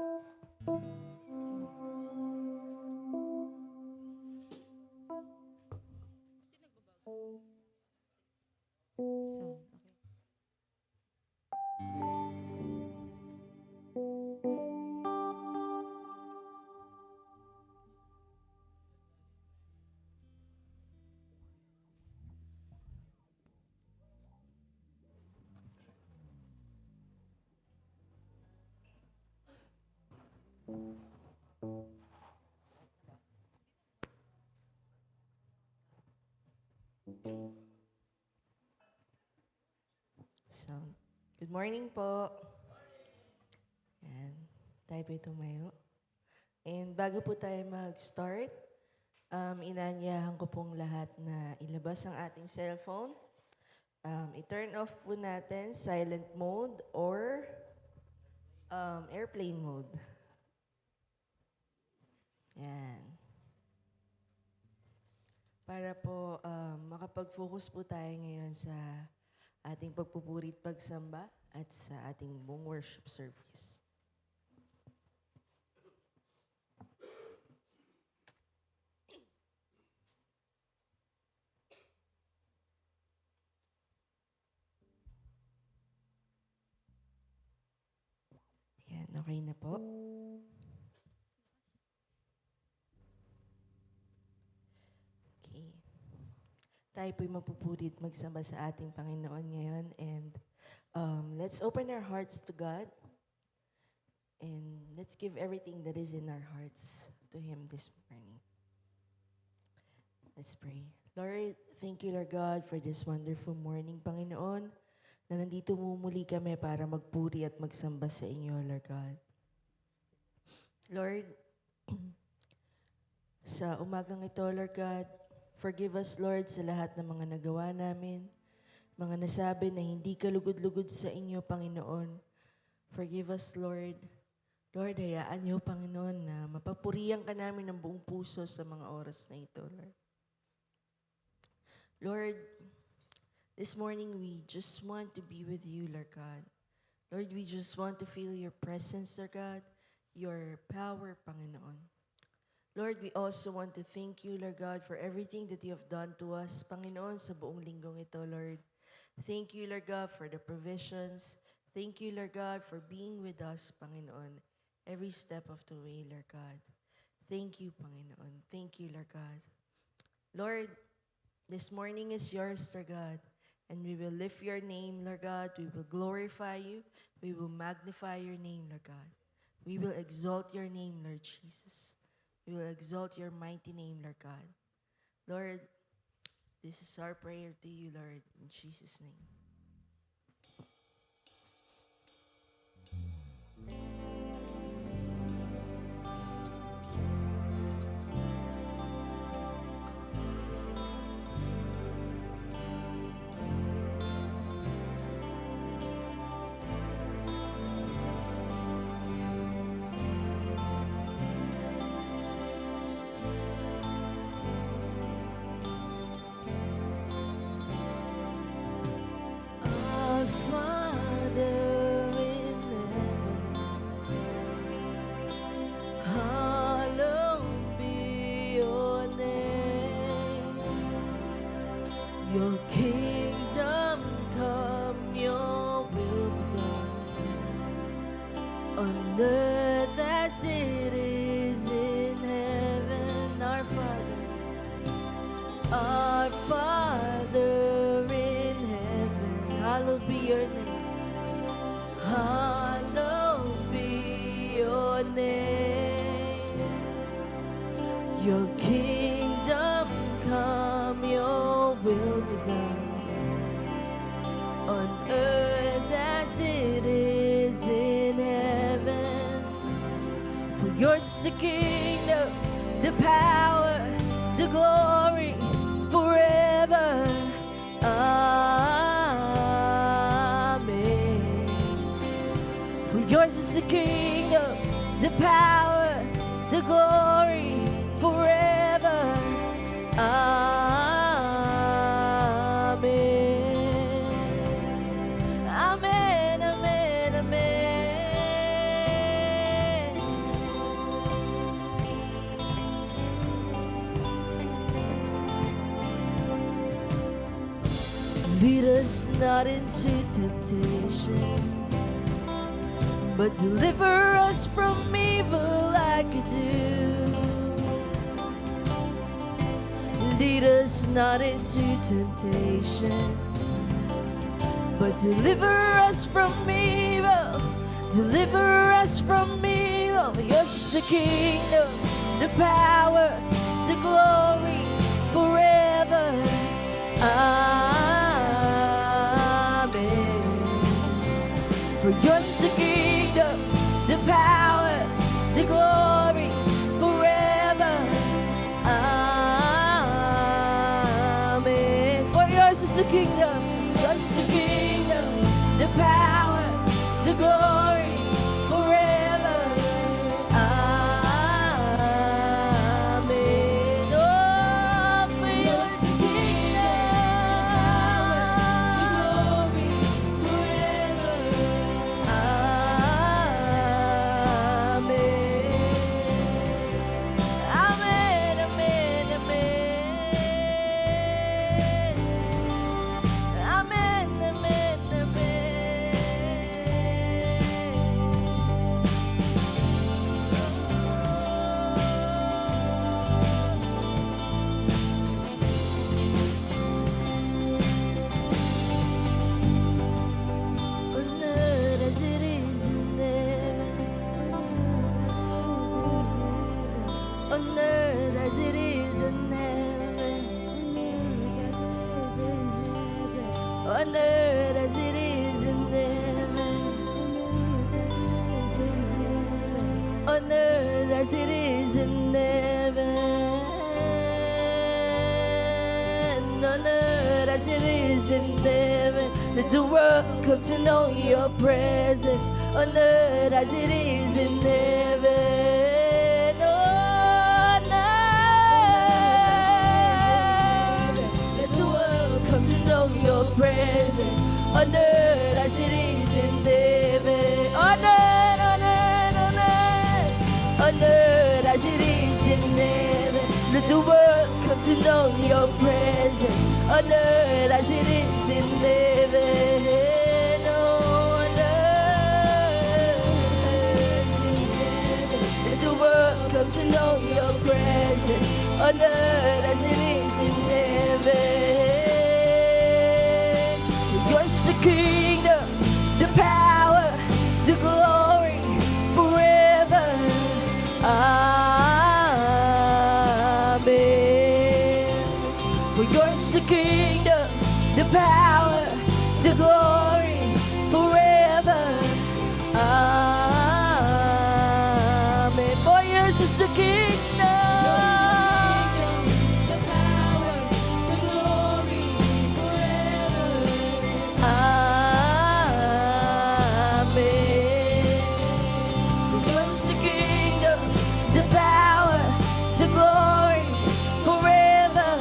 Sound, okay. Sound. Good morning po. Yan. Tayo po tumayo. And bago po tayo mag-start, inanyahan ko pong lahat na ilabas ang ating cellphone. I-turn off po natin silent mode or airplane mode. Yan. Para po makapag-focus po tayo ngayon sa ating pagpupuri at pagsamba at sa ating buong worship service. Yan, okay na po. Okay. Tayo po'y magpupuri at magsamba sa ating Panginoon ngayon. And let's open our hearts to God. And let's give everything that is in our hearts to Him this morning. Let's pray. Lord, thank you, Lord God, for this wonderful morning, Panginoon, na nandito muli kami para magpuri at magsamba sa inyo, Lord God. Lord, sa umagang ito, Lord God, forgive us, Lord, sa lahat ng mga nagawa namin, mga nasabi na hindi kalugod-lugod sa inyo, Panginoon. Forgive us, Lord. Lord, hayaan niyo, Panginoon, na mapapurihan ka namin ng buong puso sa mga oras na ito, Lord. Lord, this morning we just want to be with you, Lord God. Lord, we just want to feel your presence, Lord God, your power, Panginoon. Lord, we also want to thank you, Lord God, for everything that you have done to us, Panginoon, sa buong linggong ito, Lord. Thank you, Lord God, for the provisions. Thank you, Lord God, for being with us, Panginoon, every step of the way, Lord God. Thank you, Panginoon. Thank you, Lord God. Lord, this morning is yours, Lord God, and we will lift your name, Lord God. We will glorify you. We will magnify your name, Lord God. We will exalt your name, Lord Jesus. We will exalt your mighty name, Lord God. Lord, this is our prayer to you, Lord, in Jesus' name. Our Father in heaven, hallowed be your name. Your kingdom come, your will be done on earth as it is in heaven. Our Father in heaven, hallowed be your name. Hallowed be your name. Your kingdom come, your will be done on earth as it is in heaven. For yours is the kingdom, the power, the glory forever. Amen. For yours is the kingdom, the power, the glory forever. Amen. Amen, amen, amen. not into temptation, but deliver us from evil like you do. Lead us not into temptation, but deliver us from evil. Deliver us from evil. Yours is the kingdom, the power, the glory, forever. Amen. For yours is the kingdom, the power, the glory, forever. Amen. For yours is the kingdom, yours is the kingdom, the power, the glory, forever. Amen. Oh, for yours is the kingdom, the glory, forever. Amen. Amen. Amen. Amen. Amen. Amen. On earth as it is in heaven. On earth as it is in heaven. On earth as it is in heaven. On earth as it is in heaven. On earth as it is in heaven. Let the world come to know your presence. On earth as it is in heaven. On earth. Let the world come to know your presence. On earth as it is in heaven. On earth, on earth, on earth. On earth as it is in heaven. Let the world come to know your presence. On earth as it is in heaven. Oh, on earth in heaven. Let the world come to know your presence. On earth as it is in heaven. Yours is the kingdom, the power, the glory, forever. Amen. For yours is the kingdom, the power, the glory, forever. Amen. For yours is the kingdom, the power, the glory, forever. Amen. For yours is the kingdom, the power, the glory, forever.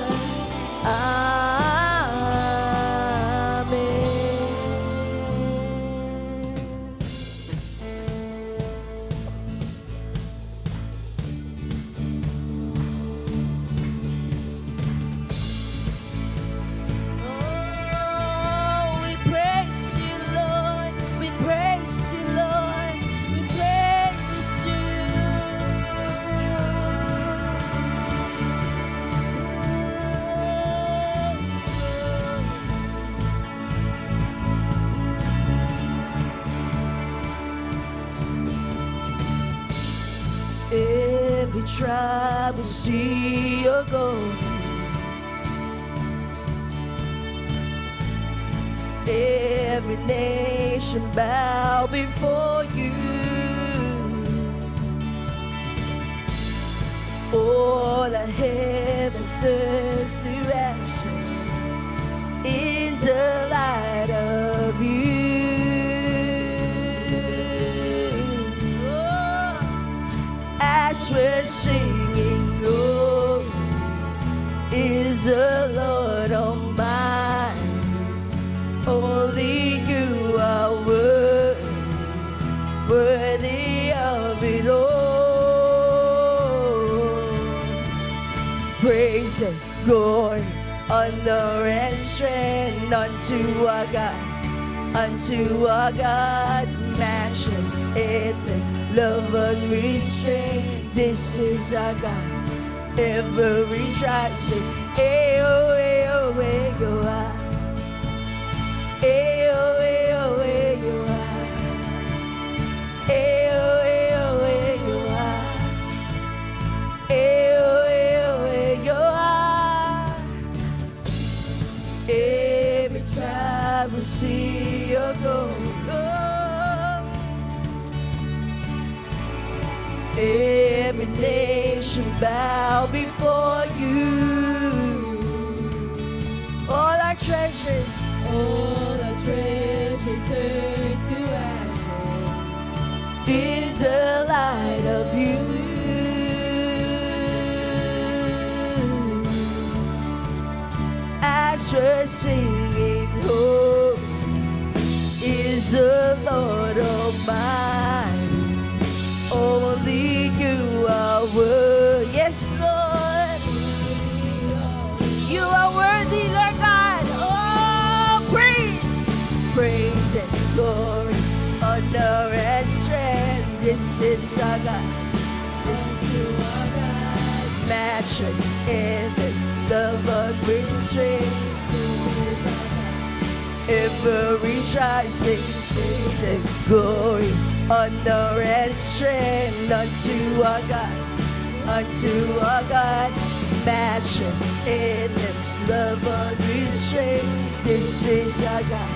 Oh, we praise you, Lord. We praise you, Lord. We praise you. Every tribe will see your glory. Every nation bow before you. All the heavens turns to ashes in the light of you. Oh, as we're singing, oh, is the Lord Almighty. Only you are worthy of it all. Praise and glory, honor and strength, unto our God, unto our God, matchless, endless, love unrestrained. This is our God, ever rejoicing. Ayo, ayo, ayo, ah. Ayo, ayo, ayo, ah. Ayo, ayo, ayo, ah. Ayo, ayo, ayo, ah. Every time we see your glory, every nation bow before you. All our treasures turn to ashes in the light of you. As we're singing, holy is the Lord Almighty. Only you are worthy. Yes, Lord. You are worthy, Lord God. Oh, praise, praise and glory, honor and strength. This is our God. This is our God. Matchless, endless, love unrestrained. Ever rejoicing, praise and glory, honor and strength unto our God, unto our God. Matchless, endless, love unrestrained. This is our God,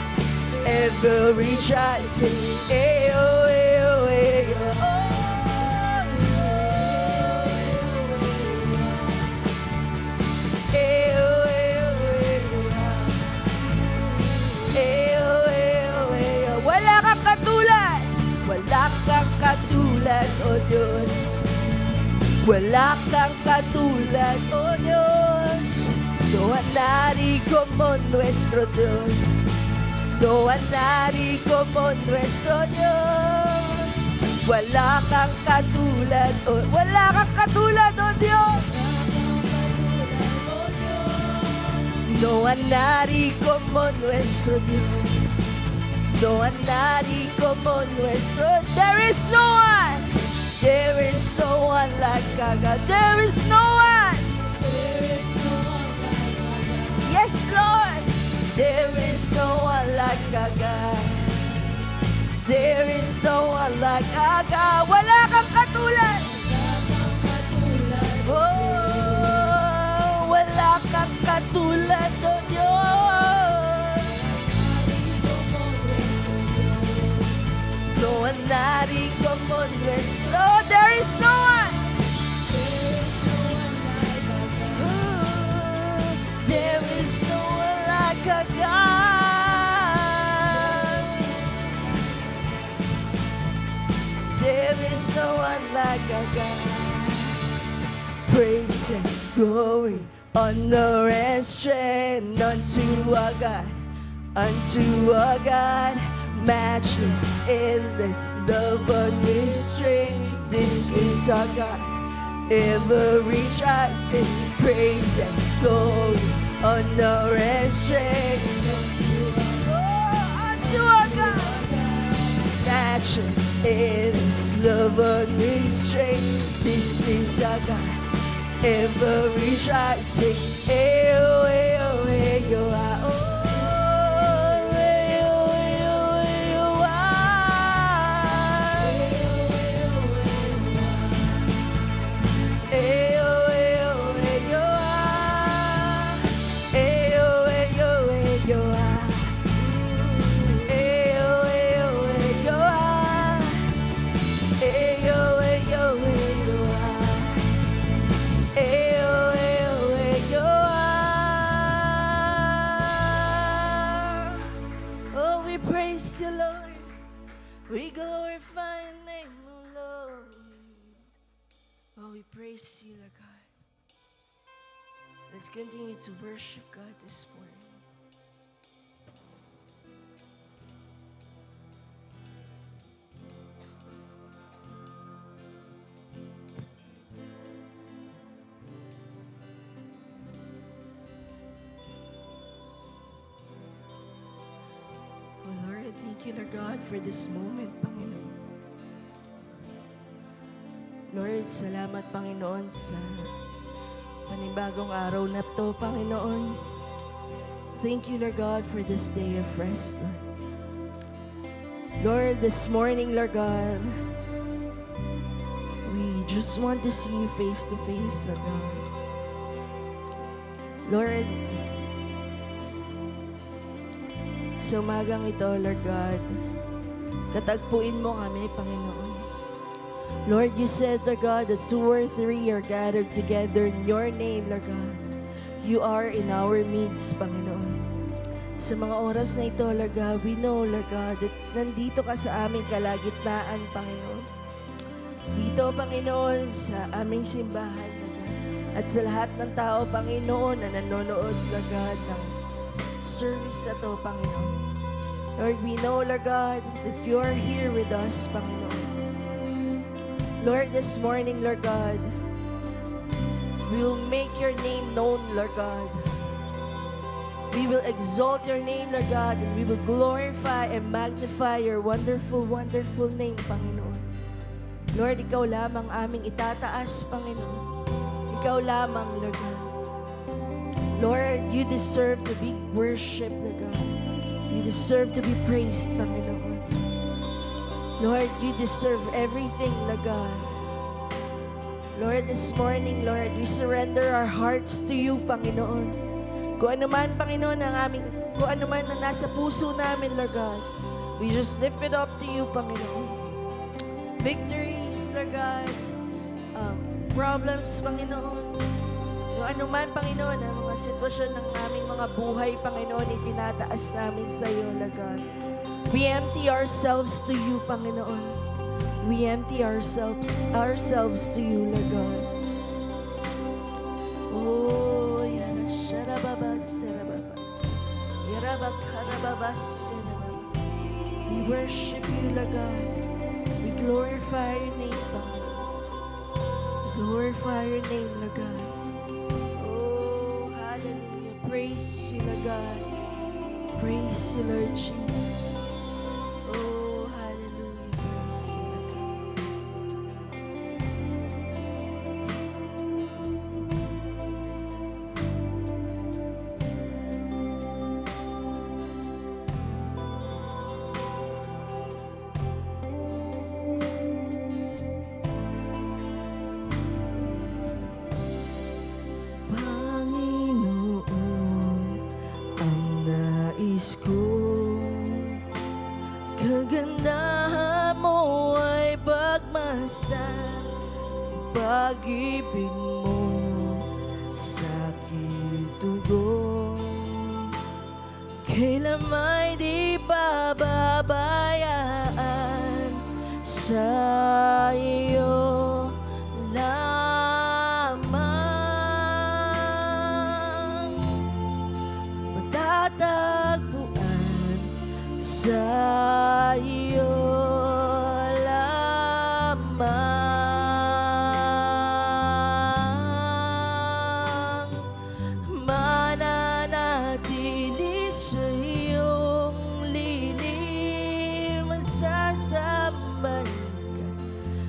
ever rejoicing. Ayo, ayo, ayo, oh. Wala kang katulad, wala kang katulad, O Diyos. Wala kang katulad, O Diyos. No hay nadie como nuestro Dios. No hay nadie como nuestro Dios. Wala kang katulad, wala kang katulad, O Diyos. No hay nadie como nuestro Dios. No hay nadie como nuestro. There is no one. There is no one like our God. There is no one. There is no one like our God. Yes, Lord. There is no one like our God. There is no one like our God. Wala kang katulad. Oh, wala kang katulad, O Diyos. No one nadie como nuestro. There is no one. There is no one like our God. There is no one like our God. Praise and glory, honor and strength unto our God, unto our God. Matchless, endless, love unrestrained. This is our God, ever rejoicing. Praise and glory, honor and strength. Oh, unto our God. Matchless, endless, love unrestrained. This is our God, ever rejoicing. Ayo, ayo, ayo, ah, oh. Praise you, Lord. We glorify your name, O Lord. Oh, we praise you, Lord God. Let's continue to worship God this morning. Thank you, Lord God, for this moment, Panginoon. Lord, salamat, Panginoon, sa panibagong araw na to, Panginoon. Thank you, Lord God, for this day of rest, Lord. Lord, this morning, Lord God, we just want to see you face to face, Lord God. Lord, sa umagang ito, Lord God, katagpuin mo kami, Panginoon. Lord, you said, Lord God, that 2 or 3 are gathered together in your name, Lord God. You are in our midst, Panginoon. Sa mga oras na ito, Lord God, we know, Lord God, that nandito ka sa aming kalagitnaan, Panginoon. Dito, Panginoon, sa aming simbahan, Lord God. At sa lahat ng tao, Panginoon, na nanonood, Lord God, ng service na to, Panginoon. Lord, we know, Lord God, that you are here with us, Panginoon. Lord, this morning, Lord God, we will make your name known, Lord God. We will exalt your name, Lord God, and we will glorify and magnify your wonderful, wonderful name, Panginoon. Lord, ikaw lamang aming itataas, Panginoon. Ikaw lamang, Lord God. Lord, you deserve to be worshipped, Lord God. You deserve to be praised, Panginoon. Lord, you deserve everything, Lord God. Lord, this morning, Lord, we surrender our hearts to you, Panginoon. Kung ano man, Panginoon, kung ano man na nasa puso namin, Lord God, we just lift it up to you, Panginoon. Victories, Lord God, problems, Panginoon. Kung ano man, Panginoon, ang mga sitwasyon ng aming mga buhay, Panginoon, itinataas namin sa iyo, Lord God. We empty ourselves to you, Panginoon. We empty ourselves to you, Lord God. Oh, yana sharababa sarababa. Yarabak harababa sarababa. We worship you, Lord God. We glorify your name, Panginoon. We glorify your name, Lord God. Oh, hallelujah. Praise you, Lord God. Praise you, Lord Jesus. Oh, hallelujah. Praise you, Lord God. Panginoon, ang nais ko, kagandahan mo ay pagmasdan, pag-ibig mo sa aking tugon. Kailan may di pababayaan sa iyo lamang, matatagpuan sa iyo lamang, mananatili sa iyong lilim, sasamban ka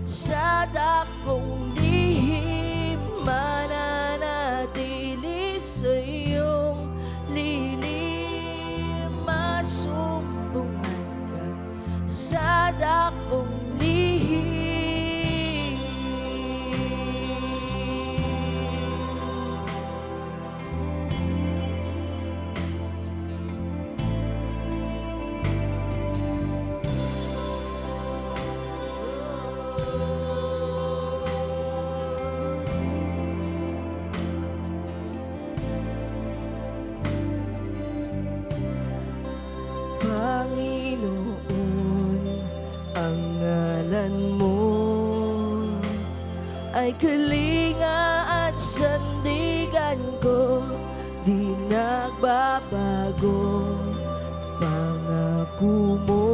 sa dakong lihim, mananatili sa iyong lilim, masumbungan ka sa dakong lihim. Panginoon, ang ngalan mo ay kalinga at sandigan ko, di nagbabago. Pangako mo,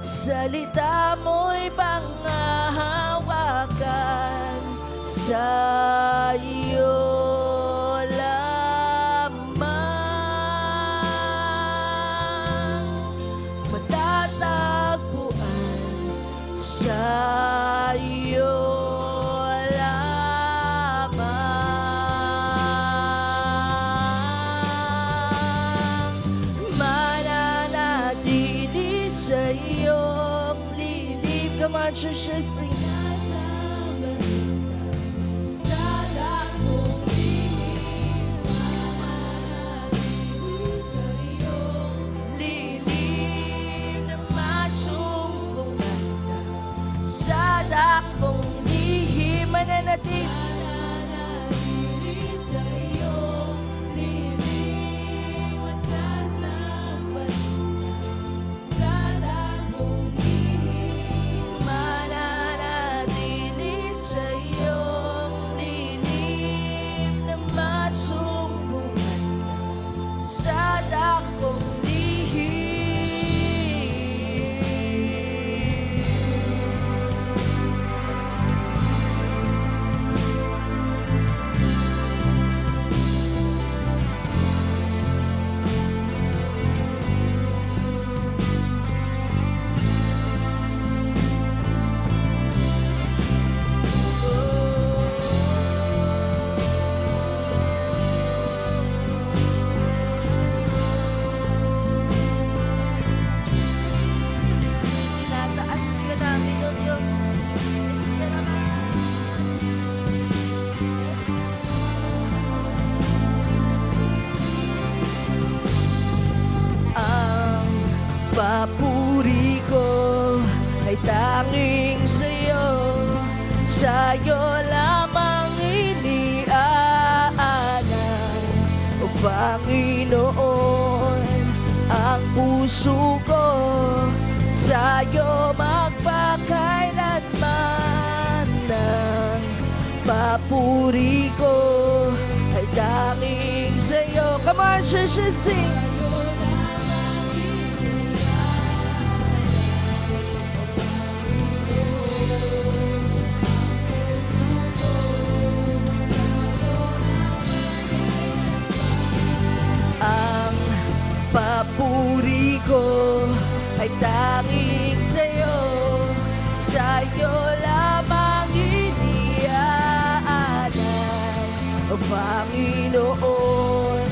salita mo'y panghahawakan sa iyo lamang, Come on, church, just sing. Lilim na masumbungan sa dakong lihim, mananatili sa iyong lilim at sasambay sa dakong lihim, mananatili sa iyong lilim na masumbungan sa dakong lihim. Tinataas ka namin, O Diyos. Yes, naman. Ang papuri ko ay tanging sa'yo, sa'yo lamang iniaalay, O Panginoon, ang puso ko sa'yo magpakailanman. Ang papuri ko ay tanging sa'yo. Come on, church, let's sing. Ang papuri ko ay tanging sa'yo, sa'yo lamang iniaalay, O Panginoon,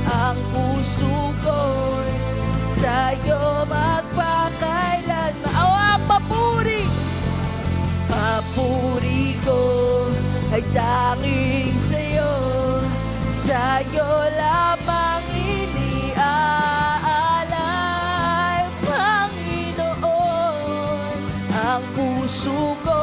ang puso ko'y sa'yo magpakailanman. Ang papuri ko ay tanging sa'yo, sa'yo lamang iniaalay, Panginoon, ang puso ko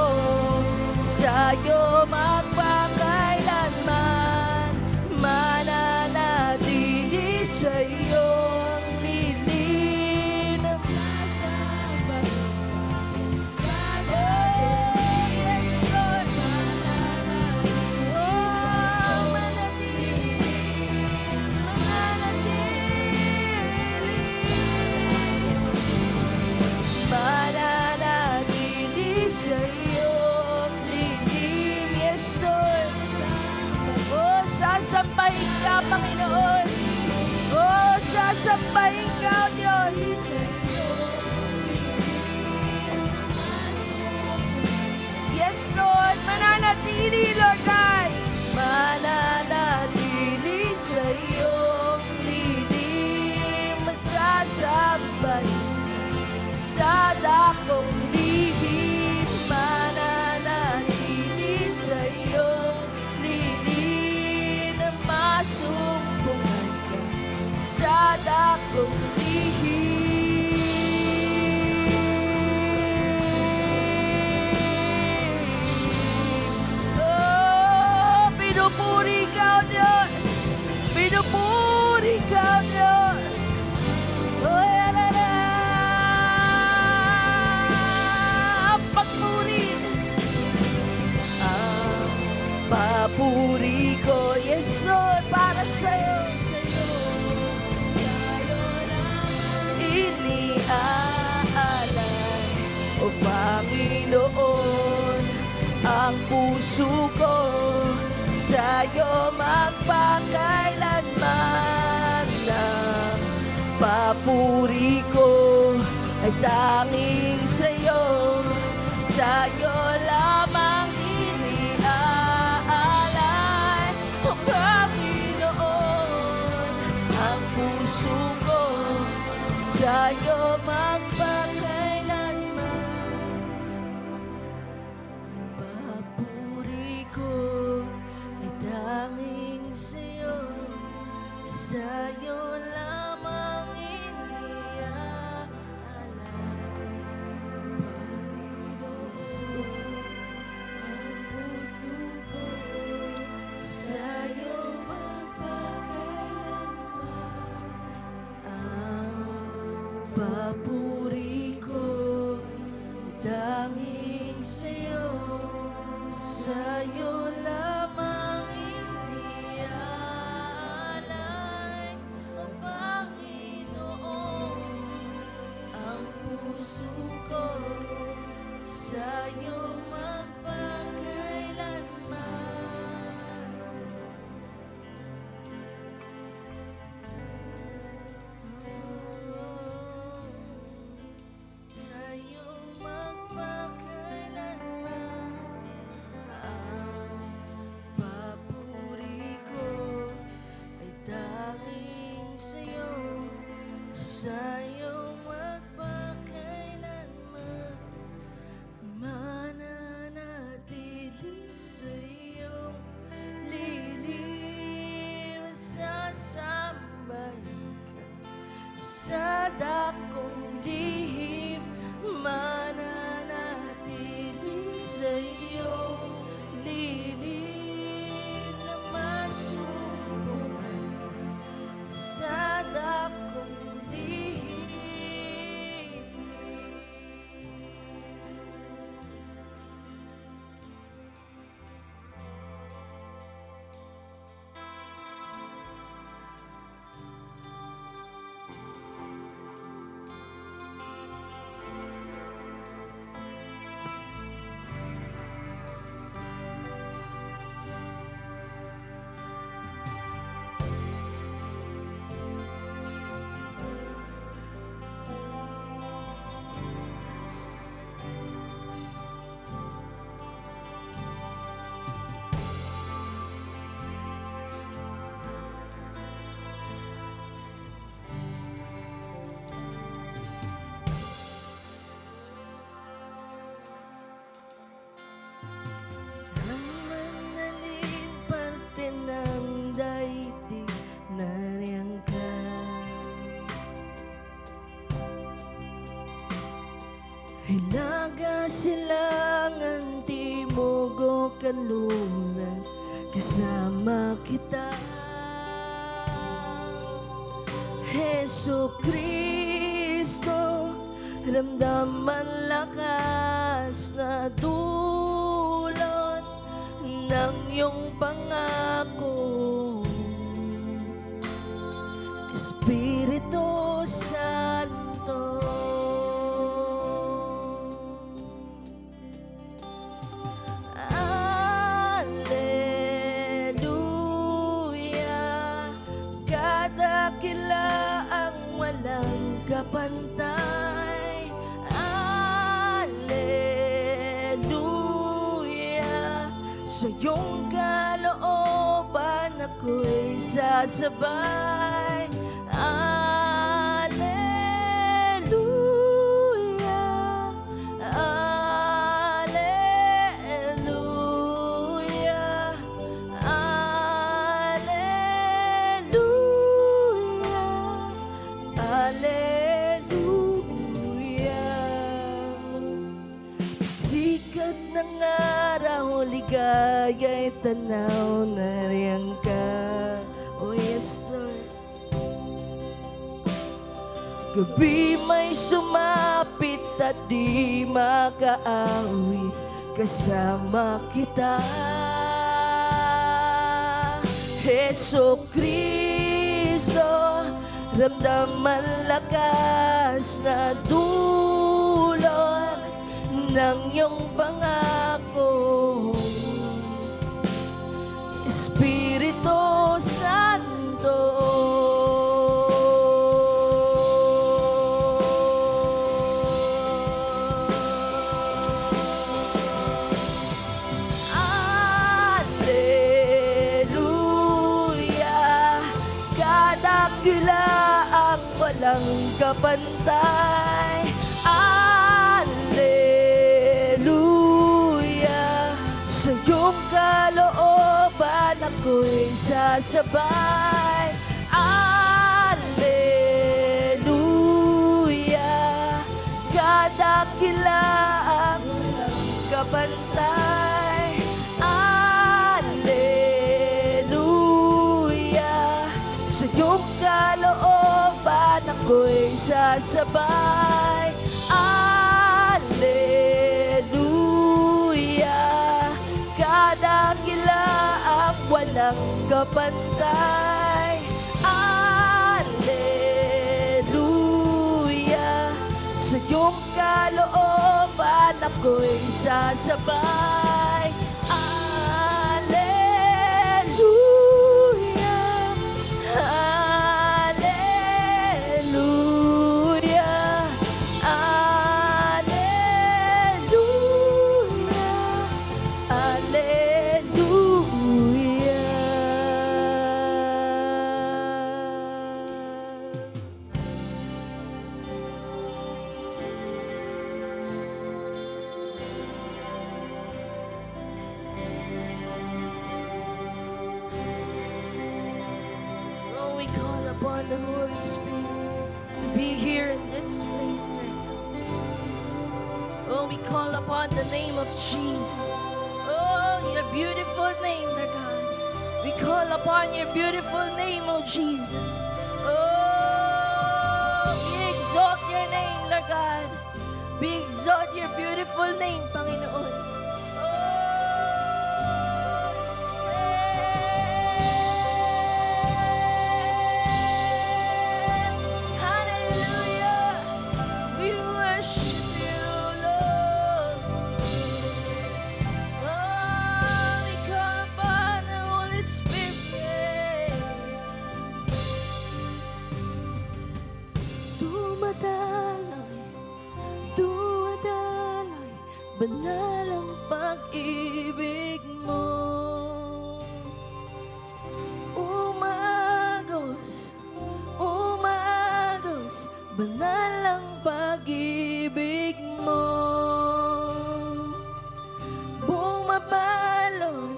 sa'yo magpakailanman, mananatili sa iyong lilim na sasambay. Yes, Lord. Mananatili sa iyong lilim. Yes, Lord. Oh, sasampahin ka, Panginoon. Oh, sasampahin ka, O Diyos. Yes, Lord. Mananatili, Lord God. Mananatili sa iyong lilim. Masasabay sa dakong lihim. Mananatili sa iyong lilim na masumpungan ka sa dakong lihim. Oh, pinupuri ka, O Diyos. Pinupuri ka, O Diyos. Oh, pagpuri. Ang papuri ko, yes, Lord, para sa'yo. Iniaalay, O Panginoon, ang puso ko sa'yo magpakailanman. Ang papuri ko ay tanging sa'yo, sa'yo lamang iniaalay, O Panginoon, ang puso ko sa'yo magpakailanman, sa'yo lamang iniaalay. Papuri ko'y tanging sa'yo, sa'yo lamang iniaalay. Ang Panginoon, ang puso ko, sa'yo magpakailanman. Sa'yo magpakailanman. Ang papuri ko ay tanging sa'yo, sa'yo magpakailanman. Mananatili sa iyong lilim, sasambahin ka sa dakong lihim. Mananatili sa iyong lilim, na masumpungan ka sa dakong lihim. Sa manaling parte ng daigdig, nariyang ka. Hilaga silangan, timog o kanluran, kasama kita. Jesucristo, ramdaman lakas na dulot ng iyong pangako. Espiritu Santo, Alleluia, kadakila ang walang kapantay. Alleluia, sa iyong kalooban ako'y sasabay. Alleluia, Alleluia, Alleluia, Alleluia. Sikat ng araw, ligaya'y tanaw, nariyang ka. Oh yes, Lord. Gabi may sumapit at di makaawit, kasama kita. Jesucristo, ramdaman lakas na dulot ng iyong pangako. Espiritu Santo, Alleluia, kadakila ang walang kapantay. Alleluia, sa iyong kalooban ako'y sasabay. kapantay. Alleluia. Sa iyong kalooban ako'y sasabay. Alleluia. Alleluia. Alleluia. Oh, we call upon the Holy Spirit to be here in this place right now. Oh, we call upon the name of Jesus. Oh, your beautiful name, Lord God. We call upon your beautiful name, oh Jesus. Oh, we exalt your name, Lord God. We exalt your beautiful name, Panginoon. Oh, hallelujah. We worship you, Lord. Oh, we call upon the Holy Spirit. Dumadaloy, dumadaloy, banal ang pag-ibig mo. Umagos, umagos, banal ang pag-ibig mo. Bumabalot,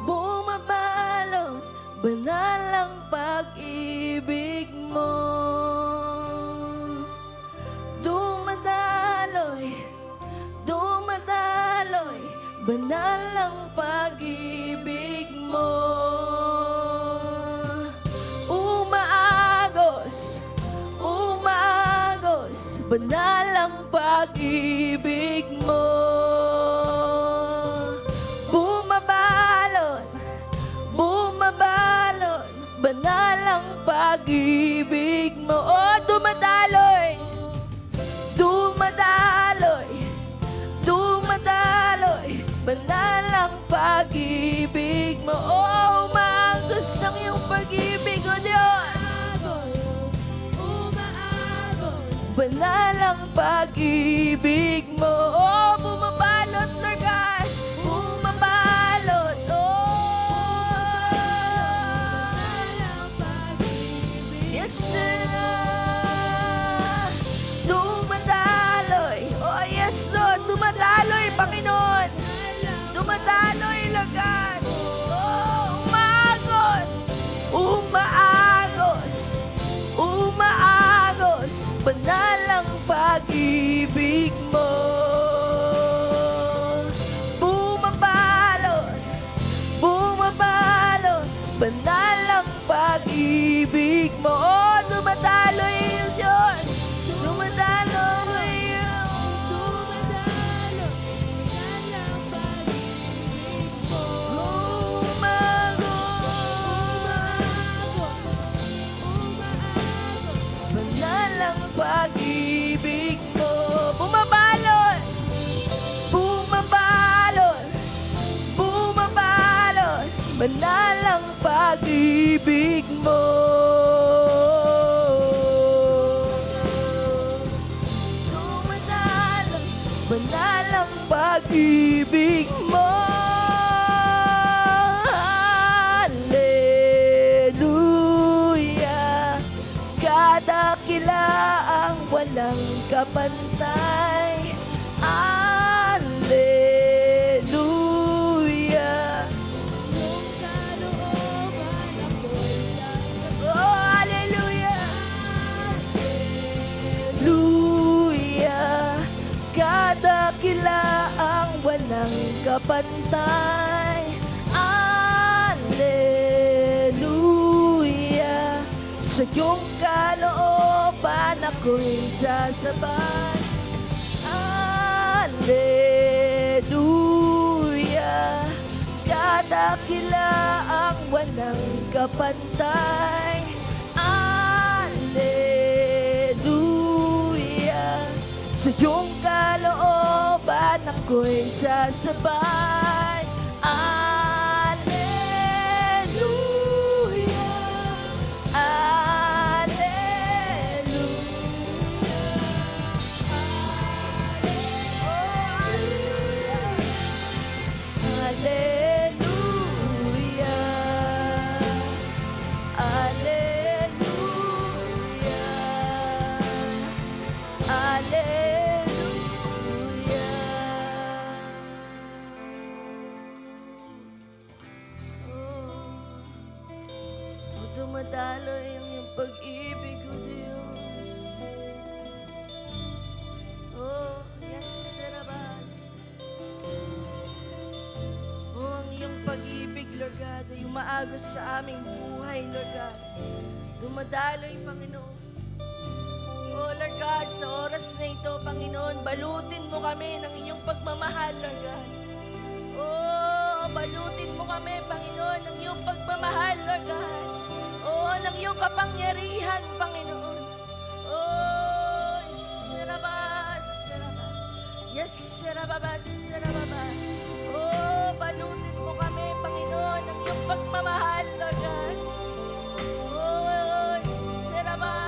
bumabalot, banal ang pag-ibig mo. Dumadaloy, dumadaloy, banal ang pag-ibig mo. Umaagos, umaagos, banal ang pag-ibig mo. Bumabalot, bumabalot, banal ang pag-ibig mo. Oh, dumadaloy, dumadaloy, dumadaloy, banal ang pag-ibig mo. Oh, umaagos ang iyong pag-ibig, oh Diyos. Banal ang pag-ibig mo. Oh, bumabalot, Lord God. Bumabalot, oh. Yes, sir. Dumadaloy. Oh, yes, Lord. Dumadaloy, Panginoon. Dumadaloy, Lord God. Oh, umaagos. Umaagos. Umaagos. Banal ang pag-ibig mo. Bumabalot. Bumabalot. Banal ang pag-ibig mo. Oh, dumadaloy, Diyos. Dumadaloy. Dumadaloy. Banal ang pag-ibig mo. Banal ang pag-ibig mo. Bumabalot, bumabalot, bumabalot. Banal ang pag-ibig mo. Dumadaloy, banal ang pag-ibig mo. Hallelujah. Kadakilaang walang kapantay. Alleluia. Oh, hallelujah. Hallelujah. Kadakilaang walang kapantay. Alleluia. Sa iyong kalooban ako'y sasabay. Alleluia. dakila ang walang kapantay. Alleluia. Sa iyong kalooban ako'y sasabay. Alleluia. Alleluia. Alleluia. Alleluia. Oh, dumadaloy ang iyong pag-ibig, O Diyos. Oh, yes, Sarabas. Oh, ang iyong pag-ibig, Lord God, ay umaagos sa aming buhay, Lord God. Dumadaloy, Panginoon. Oh, Lord God, sa oras na ito, Panginoon, balutin mo kami ng iyong pagmamahal, Lord God. Oh, balutin mo kami, Panginoon, ng iyong pagmamahal, Lord God. Oh, ng iyong kapangyarihan, Panginoon. Oh, Sarabas, Sarabas. Yes, Sarabas, Sarabas. Oh, balutin mo kami, Panginoon, ng iyong pagmamahal, Lord God. Oh, Sarabas.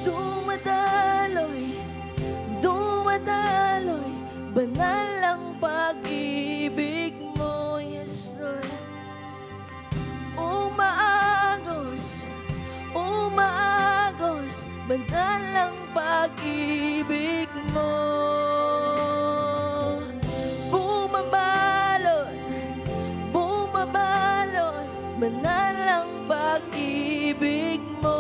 Dumadaloy, dumadaloy, banal ang pag-ibig mo, yes, Lord. Umaagos, umaagos, banal ang pag-ibig mo. Bumabalot, bumabalot, banal ang pag-ibig mo.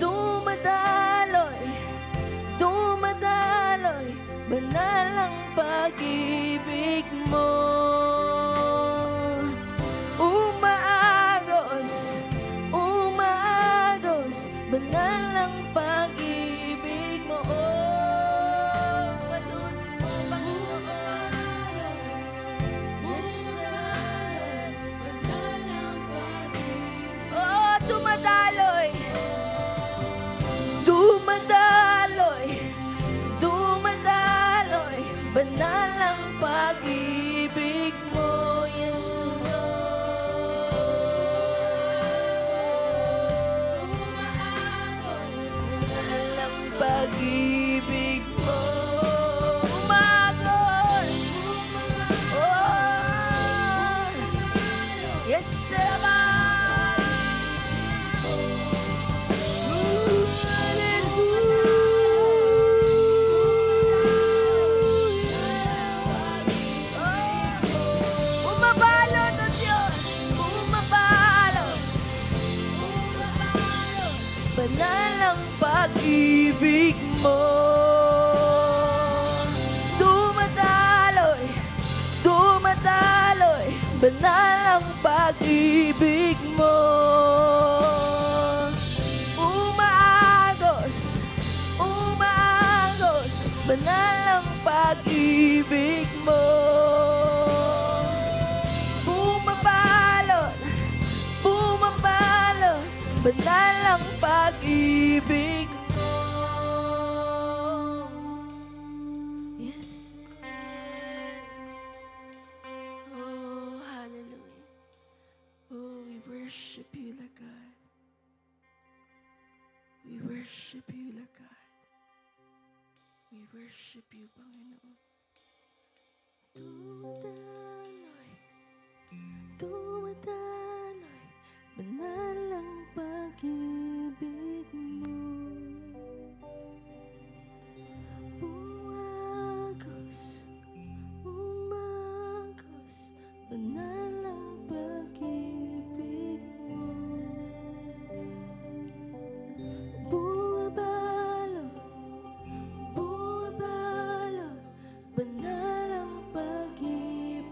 Dumadaloy, dumadaloy, banal ang pag-ibig mo. Umaagos, umaagos, banal ang pag-ibig mo. Oh, balutin mo, Panginoon. Yes, Lord, banal ang pag-ibig. Oh, dumadaloy, dumadaloy, dumadaloy, banal ang pag-ibig mo, yes, Lord. Banal ang pag-ibig mo. Umagos. Oh, yes, Lord. Bumabalot ang Diyos, bumabalot, banal ang pag-ibig mo. Dumadaloy, dumadaloy, banal ang pag-ibig mo. Umaagos, umaagos, banal ang pag-ibig mo. Bumabalot, bumabalot, banal ang pag-ibig mo. Yes, oh, hallelujah. Oh, we worship you, Lord God. We worship you, Lord God. We worship you, Panginoon. Dumadaloy, dumadaloy, banal ang pag-ibig mo. Umagos, umagos, banal ang pag-ibig mo. Bumabalot, bumabalot, banal ang pag-ibig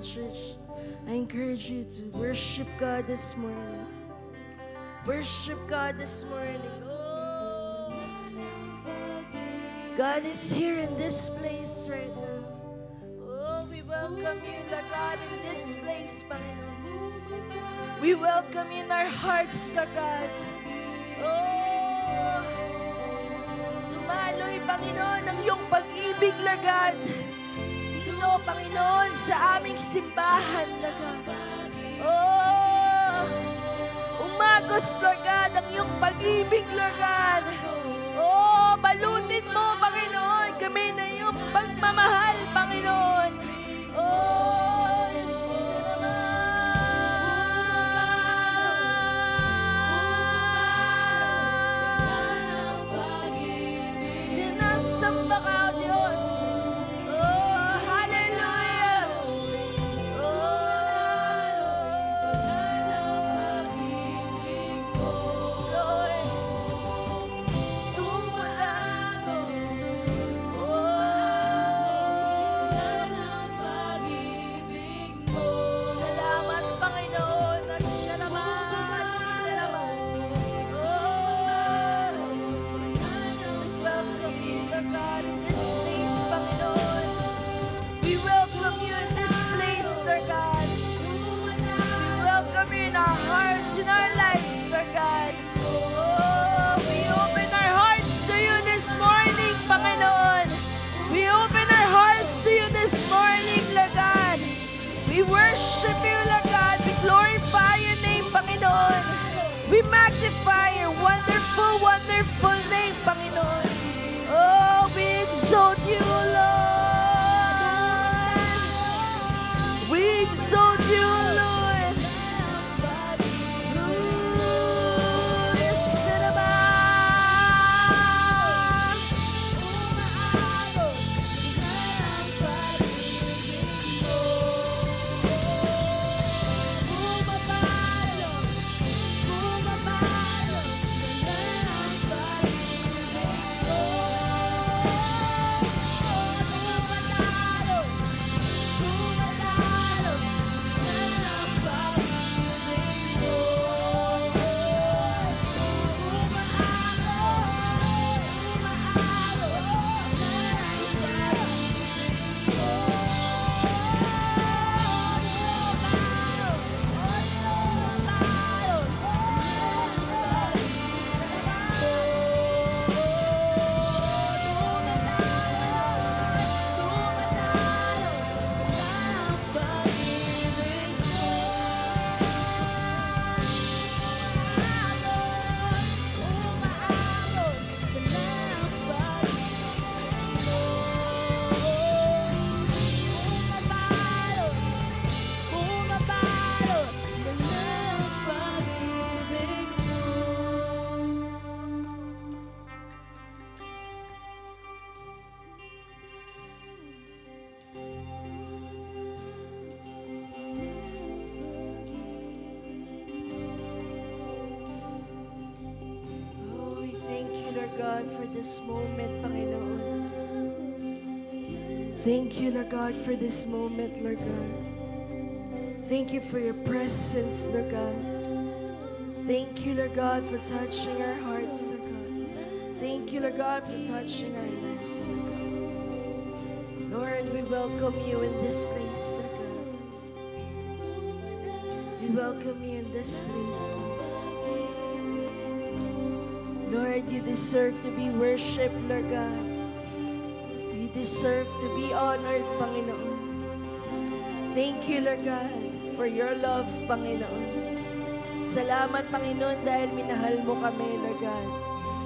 church, I encourage you to worship God this morning. Worship God this morning. Oh, God is here in this place right now. Oh, we welcome you, Lord God, in this place, Panginoon. We welcome you in our hearts, Lord God. Oh, dumaloy, Panginoon, ang iyong pag-ibig, Lord God. Dito, Panginoon, sa aming simbahan, Lord God. Oh, umagos, Lord God, ang iyong pag-ibig, Lord God. Oh, balutin mo, Panginoon, kami na iyong pagmamahal, Panginoon. Oh, sinasamba ka, O Diyos. Oh, hallelujah. Yes, Lord. Salamat, Panginoon. Salamat. Salamat. Oh, welcome you, Lord God, in this place, Panginoon. We welcome you in this place, Lord God. We welcome you in our hearts, in our lives, Lord God. Oh, we open our hearts to you this morning, Panginoon. We open our hearts to you this morning, Lord God. We worship you, Lord God. We glorify your name, Panginoon. We magnify your wonderful, wonderful name, Panginoon. Oh, we exalt you, Lord. We exalt you, Lord. Yes, oh, we thank you, Lord God, for this moment, Panginoon. Thank you, Lord God, for this moment, Lord God. Thank you for your presence, Lord God. Thank you, Lord God, for touching our hearts, Lord God. Thank you, Lord God, for touching our lives, Lord God. Lord, we welcome you in this place, Lord God. We welcome you in this place, Lord. Lord, you deserve to be worshipped, Lord God. You deserve to be honored, Panginoon. Thank you, Lord God, for your love, Panginoon. Salamat, Panginoon, dahil minahal mo kami, Lord God.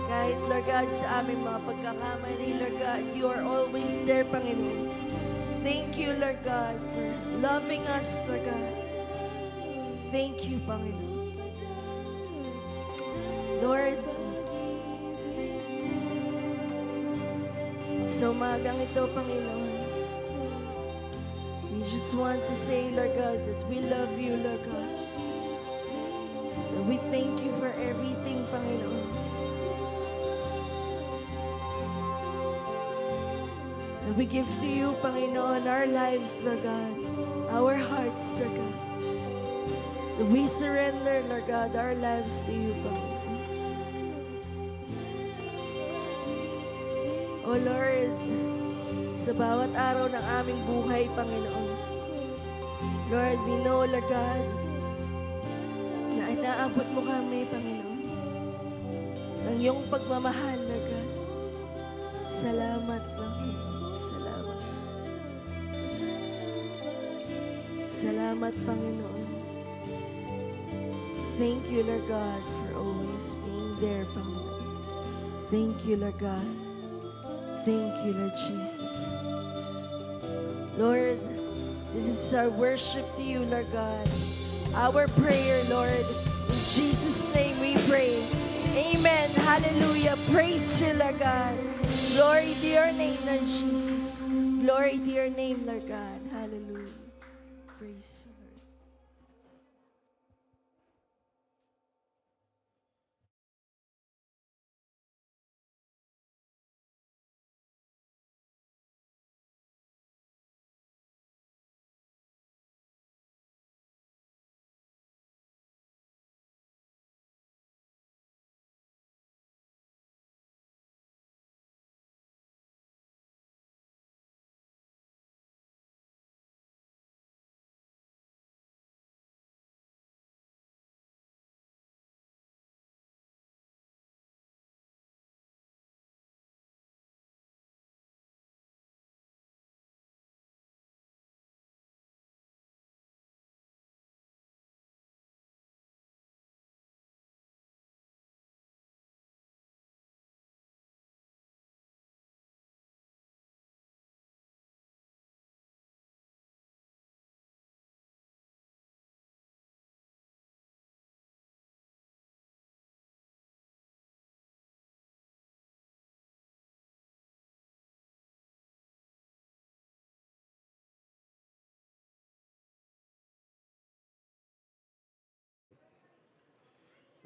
Kahit, Lord God, sa aming mga pagkakamali, Lord God, you are always there, Panginoon. Thank you, Lord God, for loving us, Lord God. Thank you, Panginoon. Lord, sa umagang ito, Panginoon, we just want to say, Lord God, that we love you, Lord God. And we thank you for everything, Panginoon. And we give to you, Panginoon, our lives, Lord God, our hearts, Lord God. And we surrender, Lord God, our lives to you, Panginoon. O Lord, sa bawat araw ng aming buhay, Panginoon, Lord, we know, Lord God, na inaabot mo kami, Panginoon, ng iyong pagmamahal, Lord God. Salamat, Panginoon. Salamat. Salamat, Panginoon. Thank you, Lord God, for always being there, Panginoon. Thank you, Lord God. Thank you, Lord Jesus. Lord, this is our worship to you, Lord God. Our prayer, Lord. In Jesus' name we pray. Amen. Hallelujah. Praise you, Lord God. Glory to your name, Lord Jesus. Glory to your name, Lord God. Hallelujah. Praise you, Lord.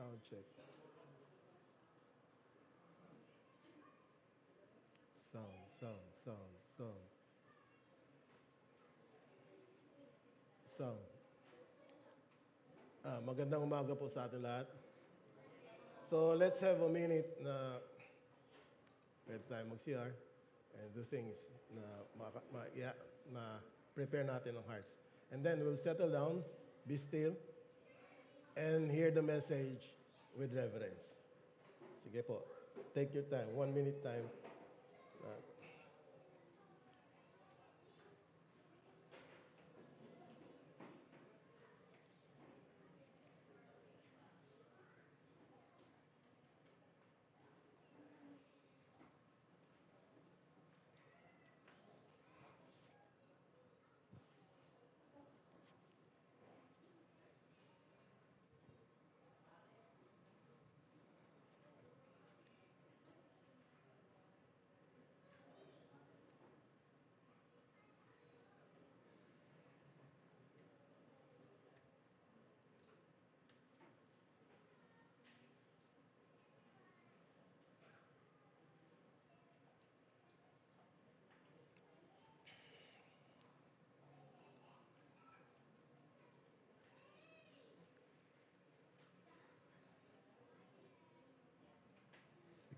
Sound check. Sound. Sound. Magandang umaga po sa atin lahat. So let's have a minute na pwede tayo mag-CR and do things na prepare natin ang hearts. And then we'll settle down, be still, and hear the message with reverence. Sige po. Take your time. 1 minute time.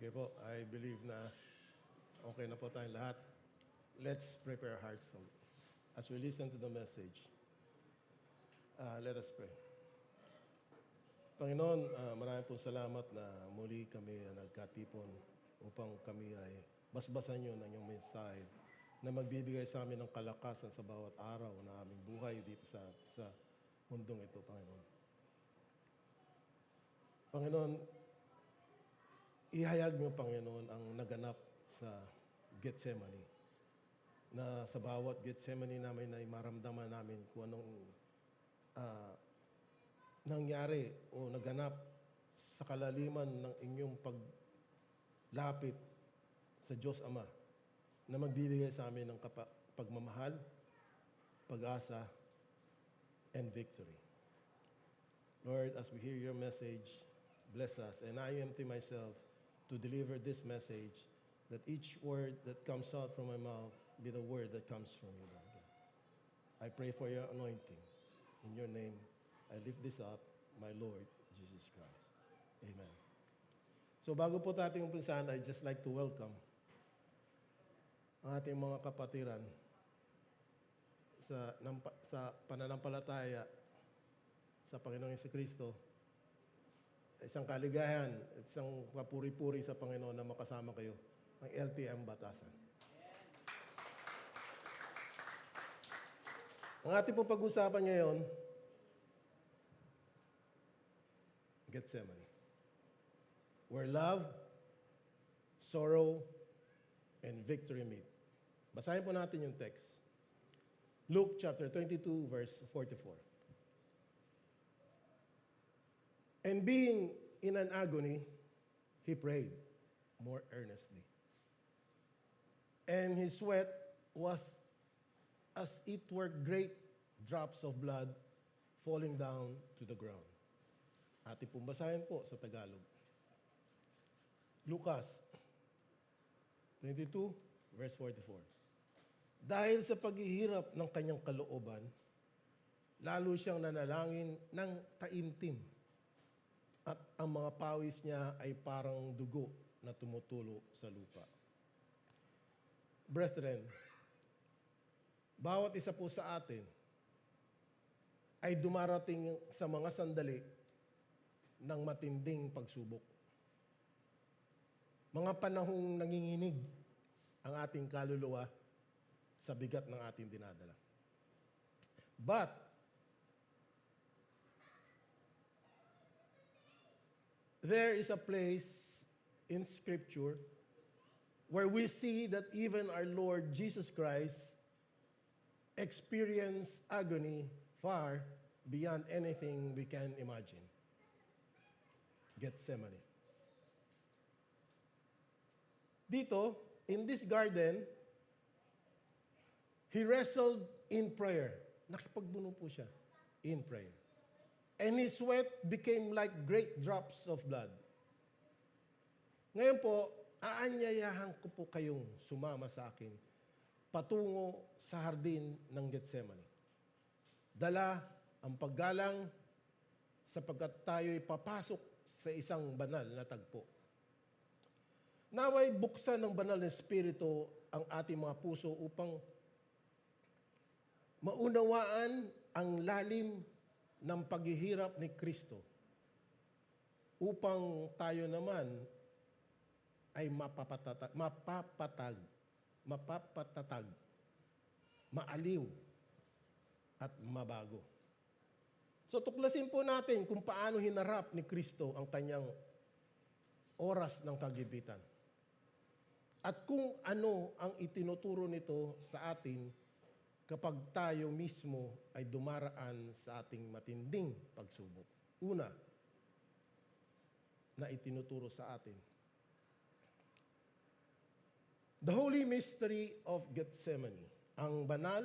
Sige po. I believe na okay na po tayong lahat. Let's prepare our hearts as we listen to the message. Let us pray. Panginoon, maraming pong salamat na muli kami nagkatipon upang kami ay basbasan nyo ng inyong mensahe na magbibigay sa amin ng kalakasan sa bawat araw na aming buhay dito sa mundong ito, Panginoon. Panginoon, ihayag mo, Panginoon, ang naganap sa Gethsemane. Na sa bawat Gethsemane namin ay maramdaman namin kung anong nangyari o naganap sa kalaliman ng inyong paglapit sa Diyos Ama na magbibigay sa amin ng pagmamahal, pag-asa, and victory. Lord, as we hear your message, bless us. And I empty myself to deliver this message, that each word that comes out from my mouth be the word that comes from you, Lord. I pray for your anointing. In your name, I lift this up, my Lord Jesus Christ. Amen. So bago po ating umpisahan, I'd just like to welcome ang ating mga kapatiran sa pananampalataya sa Panginoong Jesucristo. Isang kaligayahan, isang papuri-puri sa Panginoon na makasama kayo ng LTM Batasan. Ang ating pong pag-usapan ngayon, Gethsemane. Where love, sorrow, and victory meet. Basahin po natin yung text. Luke chapter 22, verse 44. And being in an agony, he prayed more earnestly. And his sweat was as it were great drops of blood falling down to the ground. Ating pong basahin po sa Tagalog. Lucas 22, verse 44. Dahil sa paghihirap ng kanyang kalooban, lalo siyang nanalangin ng taimtim at ang mga pawis niya ay parang dugo na tumutulo sa lupa. Brethren, bawat isa po sa atin ay dumarating sa mga sandali ng matinding pagsubok. Mga panahong nanginginig ang ating kaluluwa sa bigat ng ating dinadala. But, there is a place in Scripture where we see that even our Lord Jesus Christ experienced agony far beyond anything we can imagine. Gethsemane. Dito, in this garden, he wrestled in prayer. Nakipagbuno po siya in prayer. And his sweat became like great drops of blood. Ngayon po, aanyayahan ko po kayong sumama sa akin patungo sa hardin ng Gethsemane. Dala ang paggalang sapagkat tayo'y papasok sa isang banal na tagpo. Naway buksan ng banal na Espiritu ang ating mga puso upang maunawaan ang lalim ng paghihirap ni Kristo upang tayo naman ay mapapatatag, maaliw at mabago. So tuklasin po natin kung paano hinarap ni Kristo ang kanyang oras ng kagipitan. At kung ano ang itinuturo nito sa atin kapag tayo mismo ay dumaraan sa ating matinding pagsubok. Una, na itinuturo sa atin. The Holy Mystery of Gethsemane. Ang banal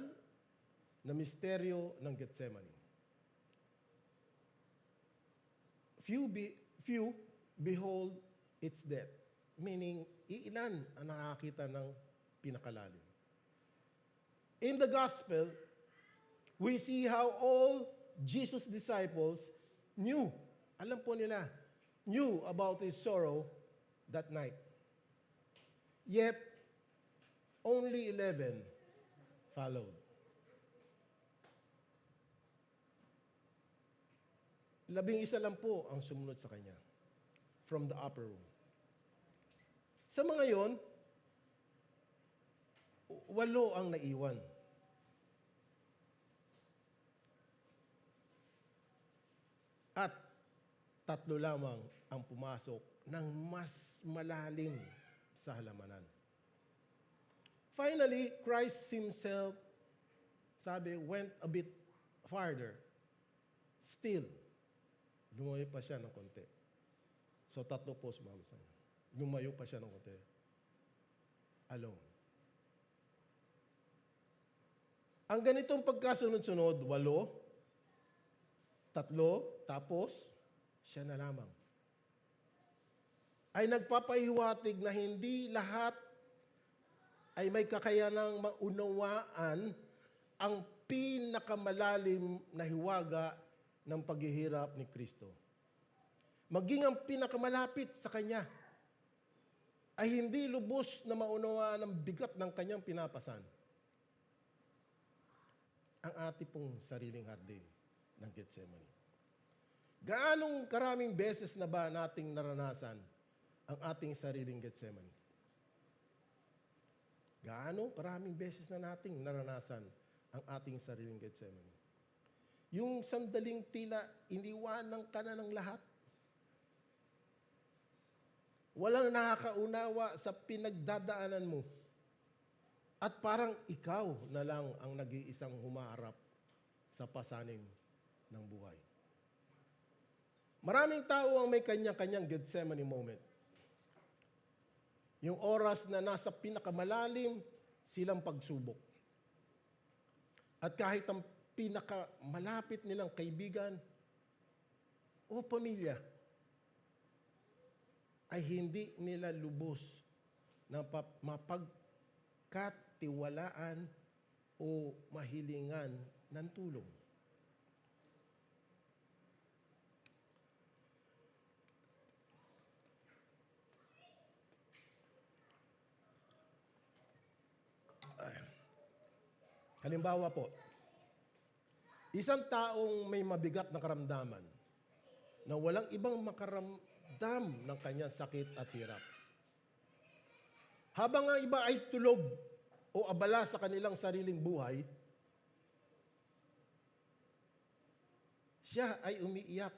na misteryo ng Gethsemane. Few behold its depth. Meaning, iilan ang nakakita ng pinakalalim. In the gospel, we see how all Jesus' disciples knew, alam po nila, knew about his sorrow that night. Yet, only 11 followed. Labing-isa lang po ang sumunod sa kanya from the upper room. Sa mga yon, 8 ang naiwan. At 3 lamang ang pumasok ng mas malalim sa halamanan. Finally, Christ himself, sabi, went a bit farther. Still, lumayo pa siya ng konti. So 3 po sumama sa kanya. Lumayo pa siya ng konti. Alone. Ang ganitong pagkasunod-sunod, 8, 3, tapos siya na lamang. Ay nagpapahiwatig na hindi lahat ay may kakayanang maunawaan ang pinakamalalim na hiwaga ng paghihirap ni Kristo. Maging ang pinakamalapit sa Kanya ay hindi lubos na maunawaan ang bigat ng Kanyang pinapasan. Ang ating pong sariling hardin ng Getsemani. Gaanong karaming beses na ba nating naranasan ang ating sariling Getsemani? Gaano karaming beses na nating naranasan ang ating sariling Getsemani? Yung sandaling tila iniwanan ka na ng lahat. Walang nakakaunawa sa pinagdadaanan mo. At parang ikaw na lang ang nag-iisang humaharap sa pasanin ng buhay. Maraming tao ang may kanya-kanyang Gethsemane moment. Yung oras na nasa pinakamalalim silang pagsubok. At kahit ang pinakamalapit nilang kaibigan o pamilya ay hindi nila lubos na mapagkatiwalaan o mahilingan ng tulong. Halimbawa po, isang taong may mabigat na karamdaman na walang ibang makaramdam ng kanyang sakit at hirap. Habang ang iba ay tulog o abala sa kanilang sariling buhay, siya ay umiiyak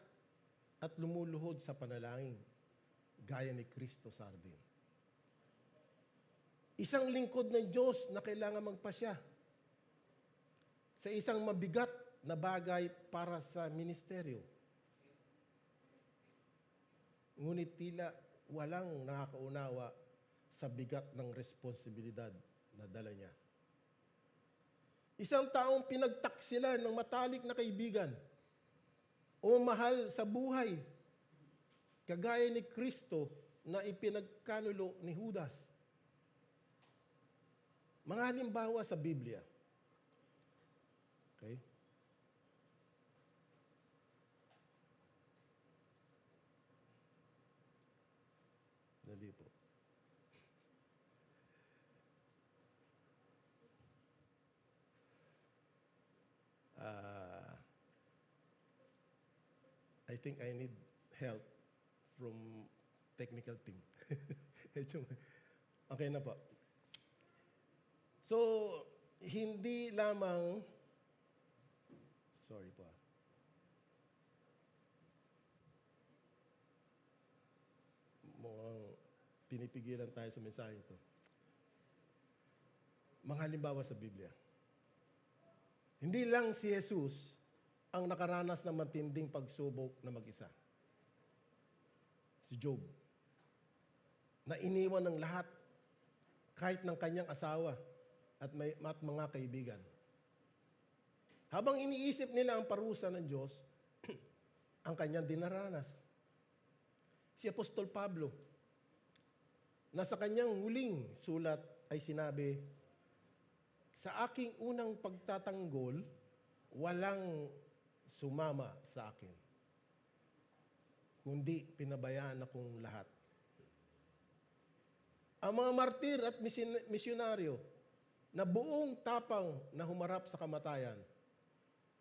at lumuluhod sa panalangin, gaya ni Kristo Sardin. Isang lingkod ng Diyos na kailangan magpasya sa isang mabigat na bagay para sa ministeryo. Ngunit tila walang nakakaunawa sa bigat ng responsibilidad na dala niya. Isang taong pinagtaksilan ng matalik na kaibigan o mahal sa buhay, kagaya ni Kristo na ipinagkanulo ni Judas. Mga halimbawa sa Biblia. Okay? Dali po. I think I need help from technical team. Okay na po. So, hindi lamang, sorry po. Mukhang pinipigilan tayo sa mensahe ito. Mga halimbawa sa Biblia. Hindi lang si Jesus ang nakaranas ng matinding pagsubok na mag-isa. Si Job, na iniwan ng lahat, kahit ng kanyang asawa at mga kaibigan. Habang iniisip nila ang parusa ng Diyos, ang kanyang dinaranas. Si Apostol Pablo, na sa kanyang huling sulat ay sinabi, sa aking unang pagtatanggol, walang sumama sa akin, kundi pinabayaan akong lahat. Ang mga martir at misyonaryo na buong tapang na humarap sa kamatayan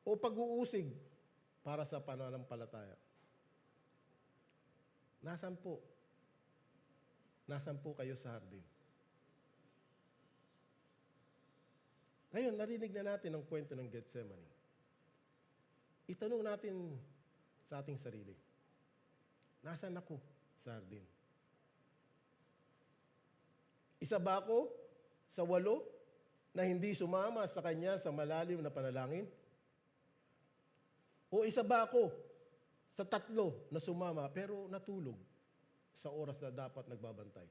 o pag-uusig para sa pananampalataya. Nasaan po? Nasaan po kayo sa hardin? Ngayon, narinig na natin ang kwento ng Gethsemane. Itanong natin sa ating sarili, nasaan ako sa hardin? Isa ba ako sa 8 na hindi sumama sa kanya sa malalim na panalangin? O isa ba ako sa 3 na sumama pero natulog sa oras na dapat nagbabantay?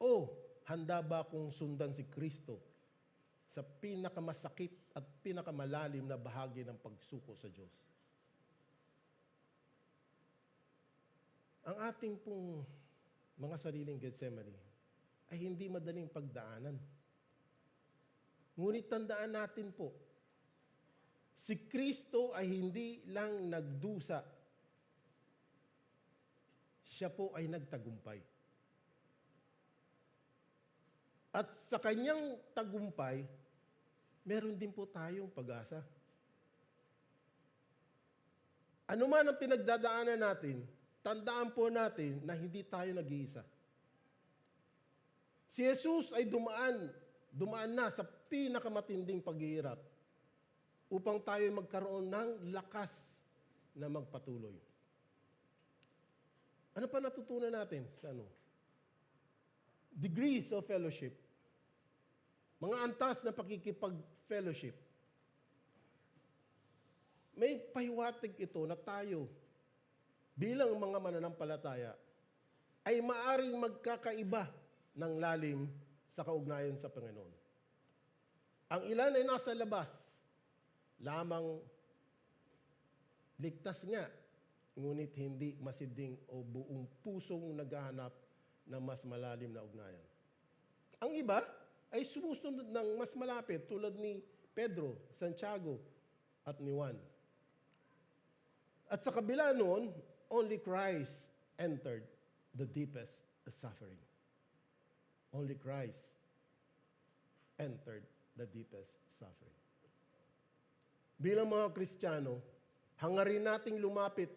O handa ba akong sundan si Kristo sa pinakamasakit at pinakamalalim na bahagi ng pagsuko sa Diyos? Ang ating pong mga sariling Gethsemane ay hindi madaling pagdaanan. Ngunit tandaan natin po, si Kristo ay hindi lang nagdusa, siya po ay nagtagumpay. At sa kanyang tagumpay, meron din po tayong pag-asa. Ano man ang pinagdadaanan natin, tandaan po natin na hindi tayo nag-iisa. Si Jesus ay dumaan na sa pinakamatinding paghihirap upang tayo magkaroon ng lakas na magpatuloy. Ano pa natutunan natin sa degrees of fellowship? Mga antas na pakikipag-fellowship. May pahiwatig ito na tayo bilang mga mananampalataya ay maaring magkakaiba ng lalim sa kaugnayan sa Panginoon. Ang ilan ay nasa labas, lamang ligtas nga, ngunit hindi masiding o buong pusong naghahanap ng mas malalim na ugnayan. Ang iba ay sumusunod ng mas malapit tulad ni Pedro, Santiago, at ni Juan. At sa kabila noon, only Christ entered the deepest suffering. Only Christ entered the deepest suffering. Bilang mga Kristiyano, hangarin nating lumapit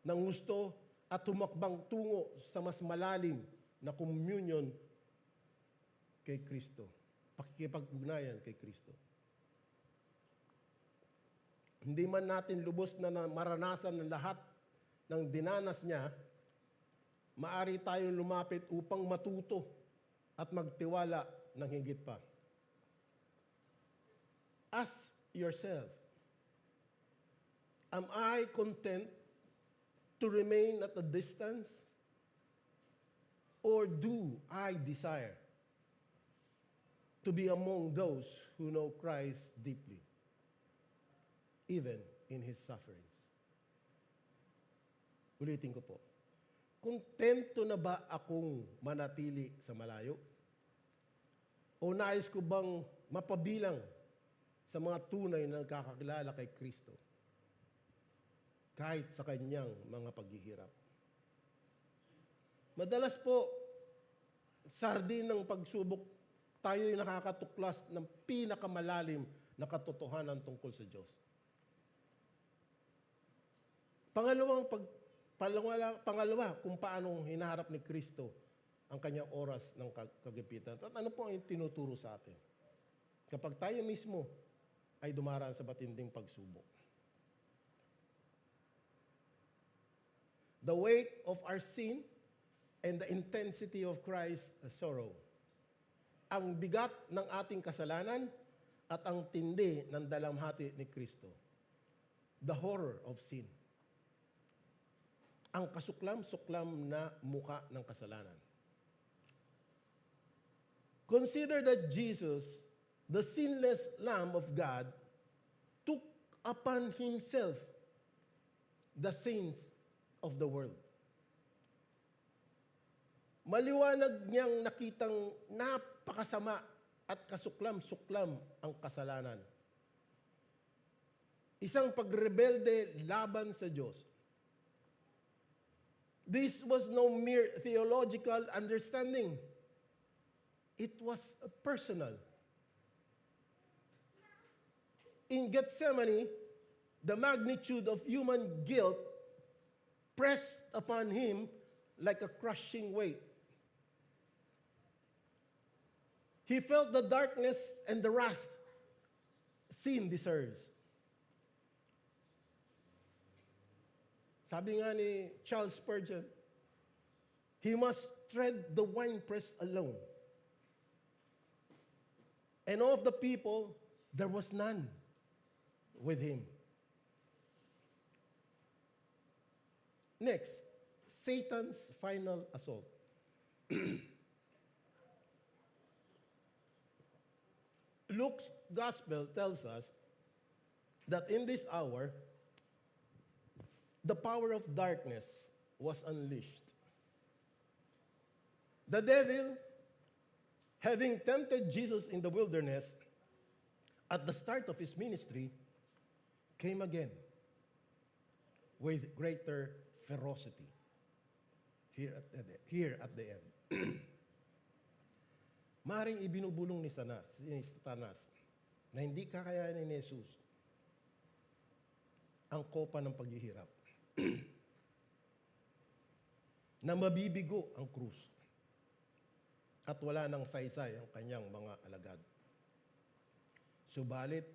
ng gusto at tumakbang tungo sa mas malalim na communion kay Kristo. Pakikipag-ugnayan kay Kristo. Hindi man natin lubos na maranasan ng lahat ng dinanas niya, maari tayong lumapit upang matuto at magtiwala ng higit pa. Ask yourself, am I content to remain at a distance? Or do I desire to be among those who know Christ deeply, even in His sufferings? Ulitin ko po. Kontento na ba akong manatili sa malayo? O nais ko bang mapabilang sa mga tunay na nagkakakilala kay Kristo kahit sa kanyang mga paghihirap? Madalas po, sardin ng pagsubok, tayo'y nakakatuklas ng pinakamalalim na katotohanan tungkol sa Diyos. Pangalawa, kung paano hinaharap ni Kristo ang kanyang oras ng kagipitan. At ano po ang tinuturo sa atin? Kapag tayo mismo ay dumaraan sa matinding pagsubok. The weight of our sin and the intensity of Christ's sorrow. Ang bigat ng ating kasalanan at ang tindi ng dalamhati ni Kristo. The horror of sin. Ang kasuklam-suklam na muka ng kasalanan. Consider that Jesus, the sinless Lamb of God, took upon Himself the sins of the world. Maliwanag niyang nakitang napakasama at kasuklam-suklam ang kasalanan. Isang pagrebelde laban sa Diyos. This was no mere theological understanding. It was personal. In Gethsemane, the magnitude of human guilt pressed upon Him like a crushing weight. He felt the darkness and the wrath sin deserves. Sabi nga ni Charles Spurgeon, he must tread the winepress alone. And of the people, there was none with him. Next, Satan's final assault. Luke's gospel tells us that in this hour, the power of darkness was unleashed. The devil having tempted Jesus in the wilderness at the start of his ministry, came again with greater ferocity here at the end. Maring ibinubulong ni Satanas na hindi kakayanin ni Jesus ang kopa ng paghihirap. Na mabibigo ang krus at wala nang saysay ang kanyang mga alagad. Subalit,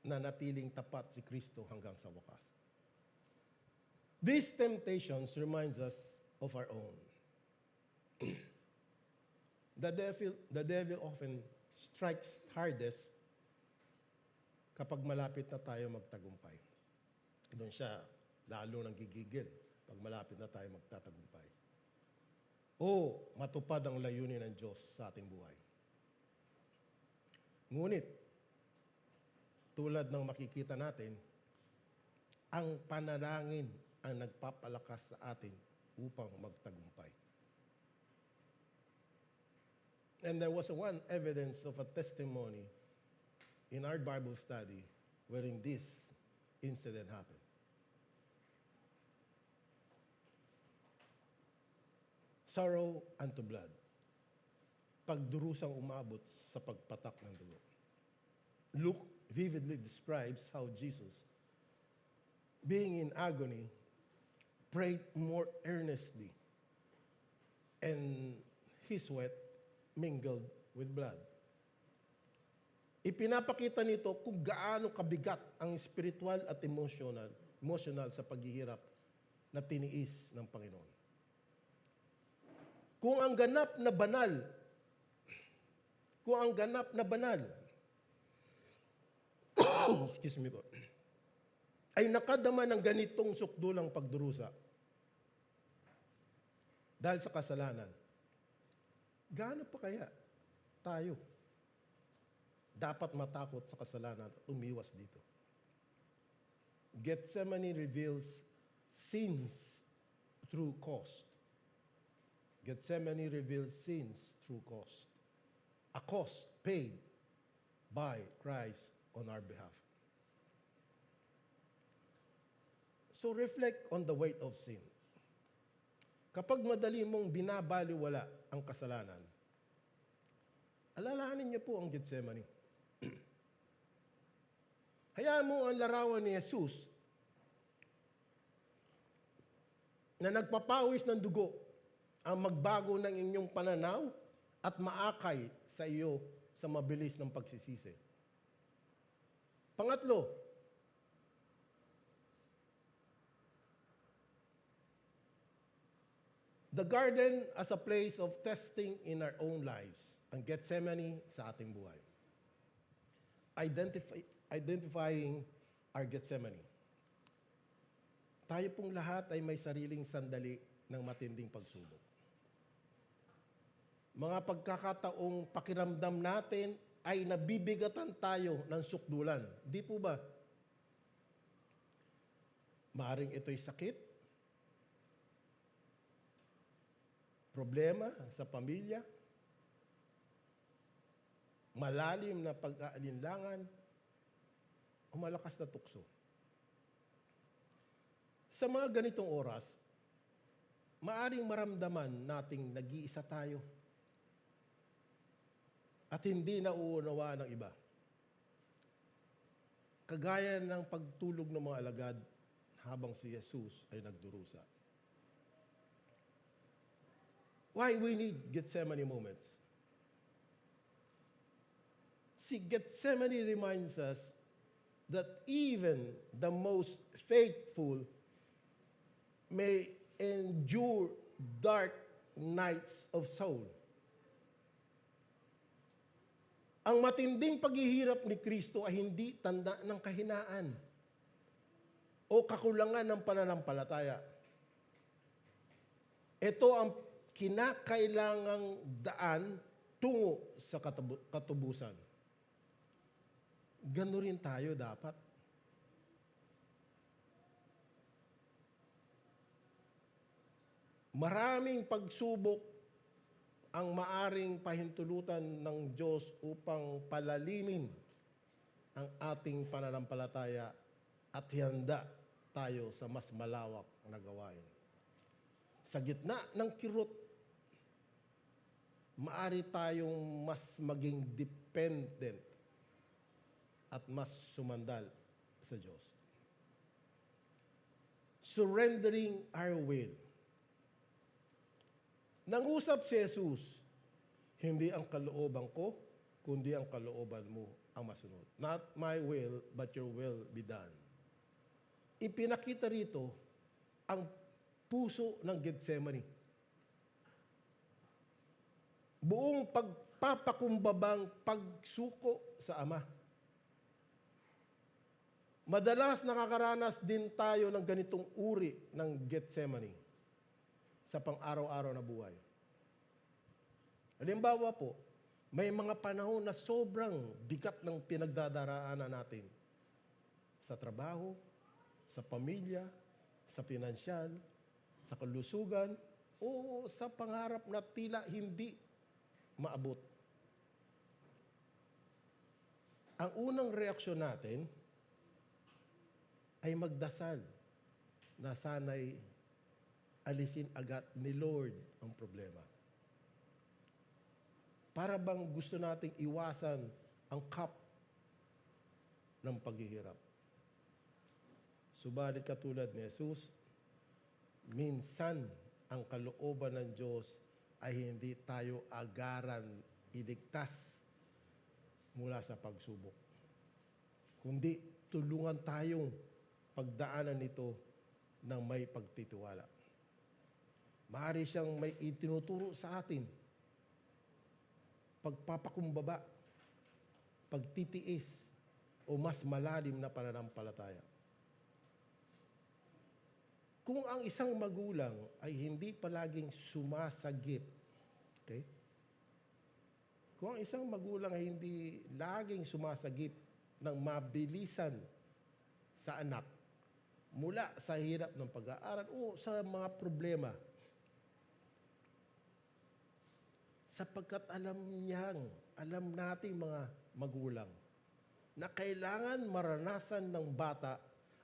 nanatiling tapat si Kristo hanggang sa wakas. These temptations reminds us of our own. The devil often strikes hardest kapag malapit na tayo magtagumpay. Doon siya lalo nang gigigil pag malapit na tayo magtatagumpay. O matupad ang layunin ng Diyos sa ating buhay. Ngunit, tulad ng makikita natin, ang panalangin ang nagpapalakas sa atin upang magtagumpay. And there was one evidence of a testimony in our Bible study wherein this incident happened. Sorrow unto blood. Pagdurusang umabot sa pagpatak ng dugo. Luke vividly describes how Jesus, being in agony, prayed more earnestly, and his sweat mingled with blood. Ipinapakita nito kung gaano kabigat ang spiritual at emotional sa paghihirap na tiniis ng Panginoon. Kung ang ganap na banal, excuse me po, ay nakadama ng ganitong sukdulang pagdurusa dahil sa kasalanan, gaano pa kaya tayo dapat matakot sa kasalanan at umiwas dito? Gethsemane reveals sins through cost. Gethsemane reveals sins through cost. A cost paid by Christ on our behalf. So reflect on the weight of sin. Kapag madali mong binabaliwala ang kasalanan, alalahanin niyo po ang Gethsemane. Hayaan mo ang larawan ni Jesus na nagpapawis ng dugo ang magbago ng inyong pananaw at maakay sa iyo sa mabilis ng pagsisisi. Pangatlo, the garden as a place of testing in our own lives. Ang Gethsemane sa ating buhay. Identifying our Gethsemane. Tayo pong lahat ay may sariling sandali ng matinding pagsubok. Mga pagkakataong pakiramdam natin ay nabibigatan tayo ng sukdulan. Di po ba? Maaring ito'y sakit, problema sa pamilya, malalim na pag-aalinlangan, o malakas na tukso. Sa mga ganitong oras, maaring maramdaman nating nag-iisa tayo at hindi nauunawa ng iba. Kagaya ng pagtulog ng mga alagad habang si Jesus ay nagdurusa. Why we need Gethsemane moments? See, Gethsemane reminds us that even the most faithful may endure dark nights of soul. Ang matinding paghihirap ni Kristo ay hindi tanda ng kahinaan o kakulangan ng pananampalataya. Ito ang kinakailangang daan tungo sa katubusan. Gano rin tayo dapat. Maraming pagsubok ang maaring pahintulutan ng Diyos upang palalimin ang ating pananampalataya at handa tayo sa mas malawak na gawain. Sa gitna ng kirot, maari tayong mas maging dependent at mas sumandal sa Diyos. Surrendering our will. Nangusap si Jesus, hindi ang kalooban ko, kundi ang kalooban mo ang masunod. Not my will, but your will be done. Ipinakita rito ang puso ng Getsemani. Buong pagpapakumbabang pagsuko sa Ama. Madalas nakakaranas din tayo ng ganitong uri ng Getsemani sa pang-araw-araw na buhay. Halimbawa po, may mga panahon na sobrang bigat ng pinagdadaraanan natin sa trabaho, sa pamilya, sa pinansyal, sa kalusugan, o sa pangarap na tila hindi maabot. Ang unang reaksyon natin ay magdasal na sana'y alisin agad ni Lord ang problema. Para bang gusto nating iwasan ang cup ng paghihirap. Subalit katulad ni Jesus, minsan ang kalooban ng Diyos ay hindi tayo agaran iligtas mula sa pagsubok. Kundi tulungan tayong pagdaanan nito ng may pagtitiwala. Maaari siyang may itinuturo sa atin. Pagpapakumbaba, pagtitiis, o mas malalim na pananampalataya. Kung ang isang magulang ay hindi palaging sumasagip, okay? Kung ang isang magulang ay hindi laging sumasagip ng mabilisan sa anak, mula sa hirap ng pag-aaral o sa mga problema, sapagkat alam nating mga magulang na kailangan maranasan ng bata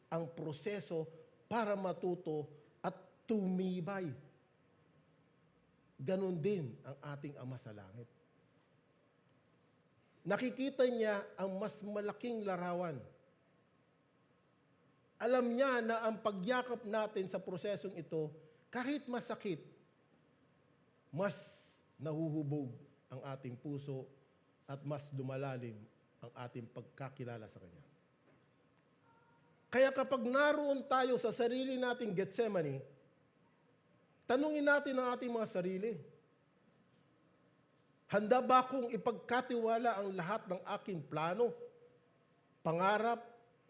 ang proseso para matuto at tumibay. Ganon din ang ating Ama sa langit. Nakikita niya ang mas malaking larawan. Alam niya na ang pagyakap natin sa prosesong ito, kahit masakit, mas nahuhubog ang ating puso at mas lumalalim ang ating pagkakilala sa Kanya. Kaya kapag naroon tayo sa sarili nating Getsemani, tanungin natin ang ating mga sarili. Handa ba akong ipagkatiwala ang lahat ng aking plano, pangarap,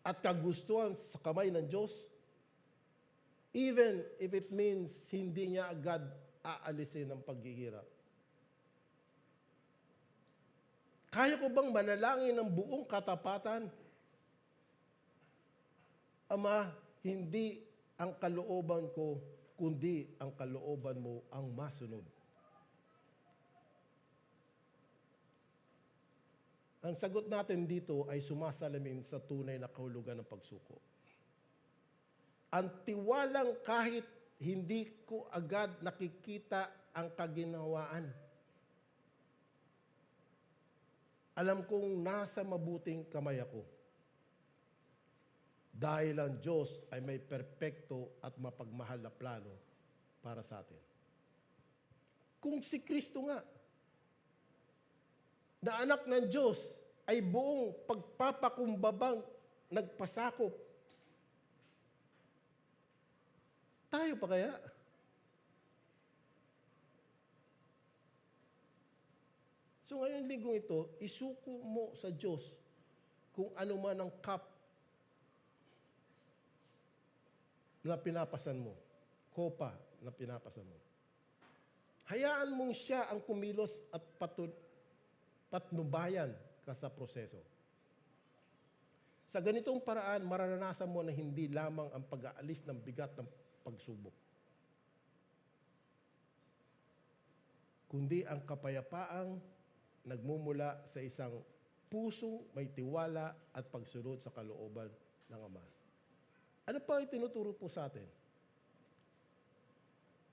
at kagustuhan sa kamay ng Diyos? Even if it means hindi niya agad aalisin ang paghihirap. Kaya ko bang manalangin ng buong katapatan? Ama, hindi ang kalooban ko, kundi ang kalooban mo ang masunod. Ang sagot natin dito ay sumasalamin sa tunay na kahulugan ng pagsuko. Ang tiwalang kahit hindi ko agad nakikita ang kaginhawaan. Alam kong nasa mabuting kamay ako. Dahil ang Diyos ay may perpekto at mapagmahal na plano para sa atin. Kung si Kristo nga, na anak ng Diyos, ay buong pagpapakumbabang nagpasakop, tayo pa kaya? So ngayong linggong ito, isuko mo sa Diyos kung ano man ang cup na pinapasan mo, kopa na pinapasan mo. Hayaan mong siya ang kumilos at patnubayan ka sa proseso. Sa ganitong paraan, mararanasan mo na hindi lamang ang pag-aalis ng bigat ng pagsubok, kundi ang kapayapaang nagmumula sa isang pusong may tiwala at pagsunod sa kalooban ng Ama. Ano pa yung tinuturo po sa atin?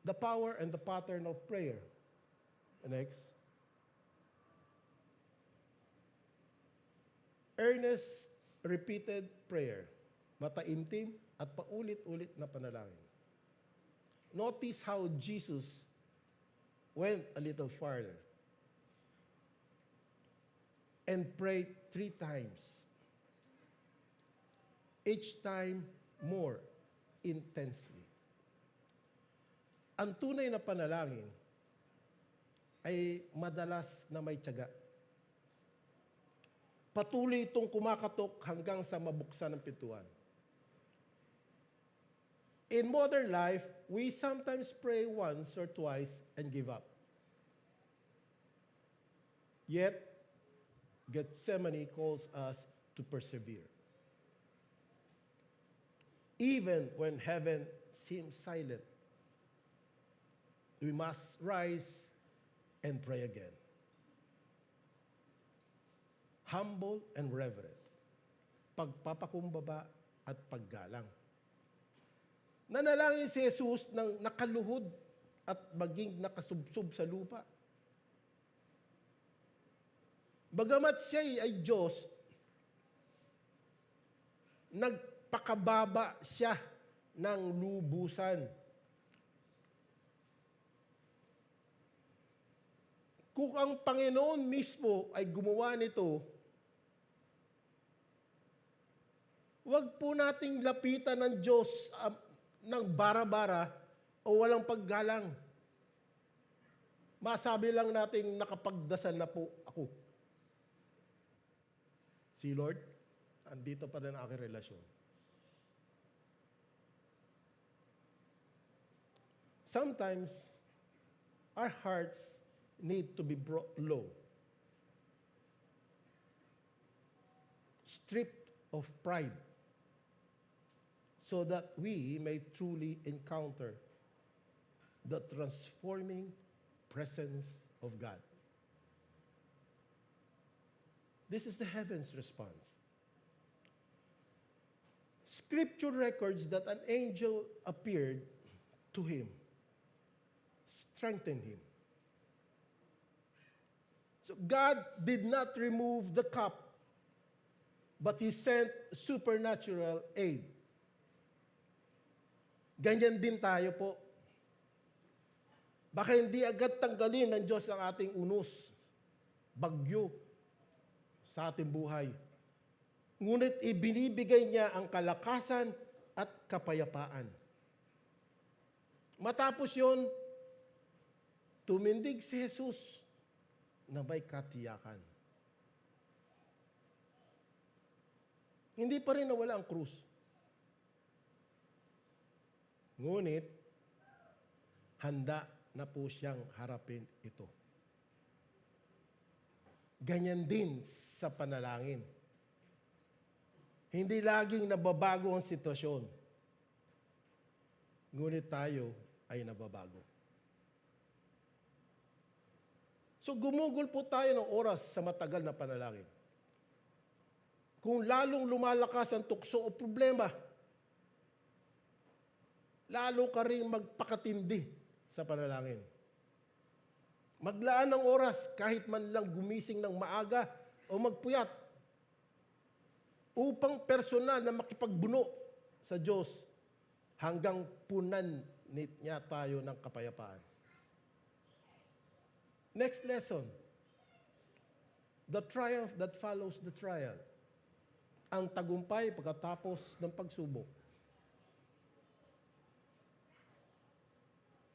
The power and the pattern of prayer. Next. Earnest, repeated prayer. Mataimtim at paulit-ulit na panalangin. Notice how Jesus went a little farther and prayed 3 times. Each time more intensely. Ang tunay na panalangin ay madalas na may tiyaga. Patuloy itong kumakatok hanggang sa mabuksan ng pintuan. In modern life, we sometimes pray once or twice and give up. Yet, Gethsemane calls us to persevere. Even when heaven seems silent, we must rise and pray again. Humble and reverent. Pagpapakumbaba at paggalang. Nanalangin si Jesus ng nakaluhod at maging nakasubsob sa lupa. Bagamat siya ay Diyos, nagpakababa siya ng lubusan. Kung ang Panginoon mismo ay gumawa nito, wag po nating lapitan ng Diyos ng bara-bara o walang paggalang. Masabi lang nating nakapagdasal na po ako. See, Lord, andito pa rin ang aking relasyon. Sometimes, our hearts need to be brought low. Stripped of pride. So that we may truly encounter the transforming presence of God. This is the heaven's response. Scripture records that an angel appeared to him, strengthened him. So God did not remove the cup, but He sent supernatural aid. Ganyan din tayo po. Baka hindi agad tanggalin ng Diyos ang ating unos, bagyo sa ating buhay. Ngunit ibinibigay niya ang kalakasan at kapayapaan. Matapos yon, tumindig si Jesus na may katiyakan. Hindi pa rin nawala ang krus. Ngunit, handa na po siyang harapin ito. Ganyan din sa panalangin. Hindi laging nababago ang sitwasyon. Ngunit tayo ay nababago. So gumugol po tayo ng oras sa matagal na panalangin. Kung lalong lumalakas ang tukso o problema, lalo ka rin magpakatindi sa panalangin. Maglaan ng oras kahit man lang gumising ng maaga o magpuyat upang personal na makipagbuno sa Diyos hanggang punan niya tayo ng kapayapaan. Next lesson. The triumph that follows the trial. Ang tagumpay pagkatapos ng pagsubok.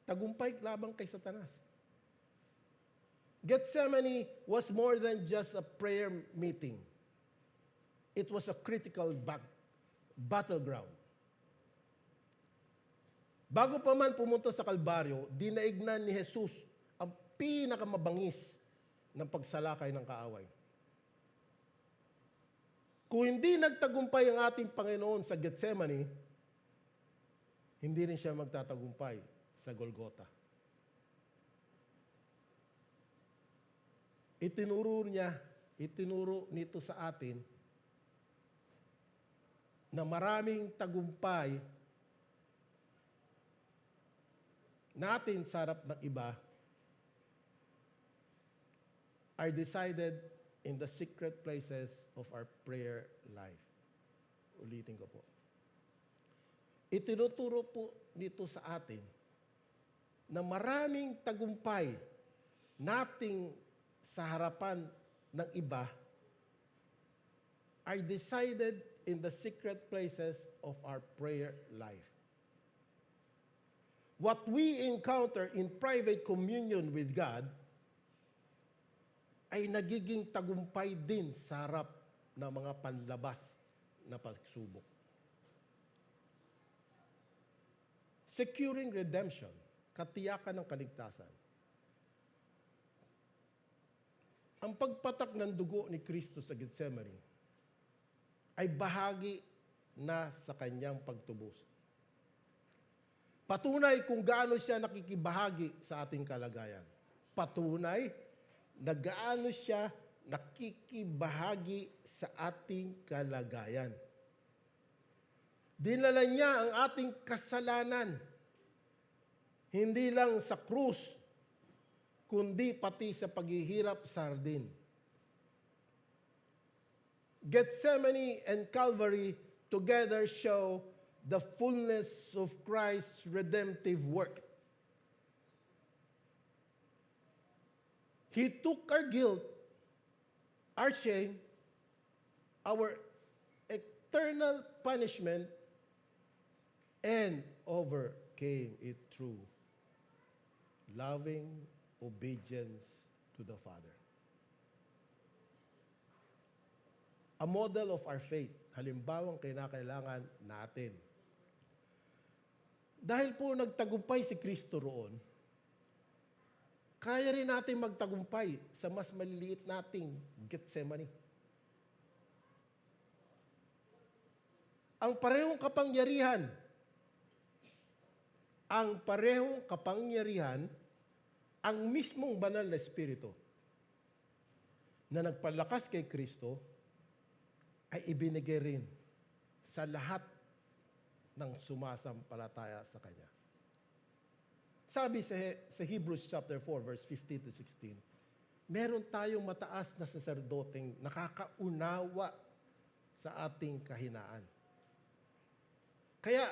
Tagumpay labang kay Satanas. Gethsemane was more than just a prayer meeting. It was a critical battleground. Bago pa man pumunta sa Kalbaryo, dinaignan ni Jesus ang pinakamabangis ng pagsalakay ng kaaway. Kung hindi nagtagumpay ang ating Panginoon sa Gethsemane, hindi rin siya magtatagumpay sa Golgotha. itinuro nito sa atin na maraming tagumpay natin sa harap ng iba are decided in the secret places of our prayer life. Ulitin ko po. Itinuturo po nito sa atin na maraming tagumpay nating sa harapan ng iba are decided in the secret places of our prayer life. What we encounter in private communion with God ay nagiging tagumpay din sa harap ng mga panlabas na pagsubok. Securing redemption, katiyakan ng kaligtasan. Ang pagpatak ng dugo ni Kristo sa Getsemani ay bahagi na sa kanyang pagtubos. Patunay kung gaano siya nakikibahagi sa ating kalagayan. Patunay na gaano siya nakikibahagi sa ating kalagayan. Dinala niya ang ating kasalanan, hindi lang sa krus, kundi pati sa paghihirap sa hardin. Gethsemane and Calvary together show the fullness of Christ's redemptive work. He took our guilt, our shame, our eternal punishment, and overcame it through loving obedience to the Father. A model of our faith, halimbawang kinakailangan natin. Dahil po nagtagumpay si Kristo roon, kaya rin natin magtagumpay sa mas maliliit nating Getsemani. Ang parehong kapangyarihan, ang mismong banal na Espiritu na nagpalakas kay Kristo ay ibinigay rin sa lahat ng sumasampalataya sa Kanya. Sabi sa Hebrews chapter 4, verse 15 to 16, meron tayong mataas na saserdoteng nakakaunawa sa ating kahinaan. Kaya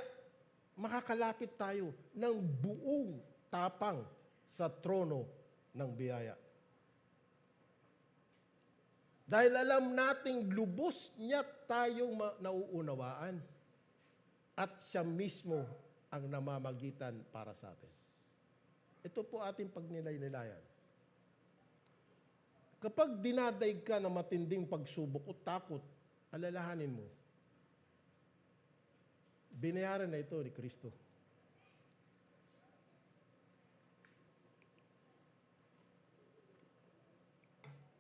makakalapit tayo ng buong tapang sa trono ng biyaya. Dahil alam nating lubos niya tayong nauunawaan at siya mismo ang namamagitan para sa atin. Ito po ating pagnilay-nilayan. Kapag dinadaig ka ng matinding pagsubok o takot, alalahanin mo, binayaran na ito ni Kristo.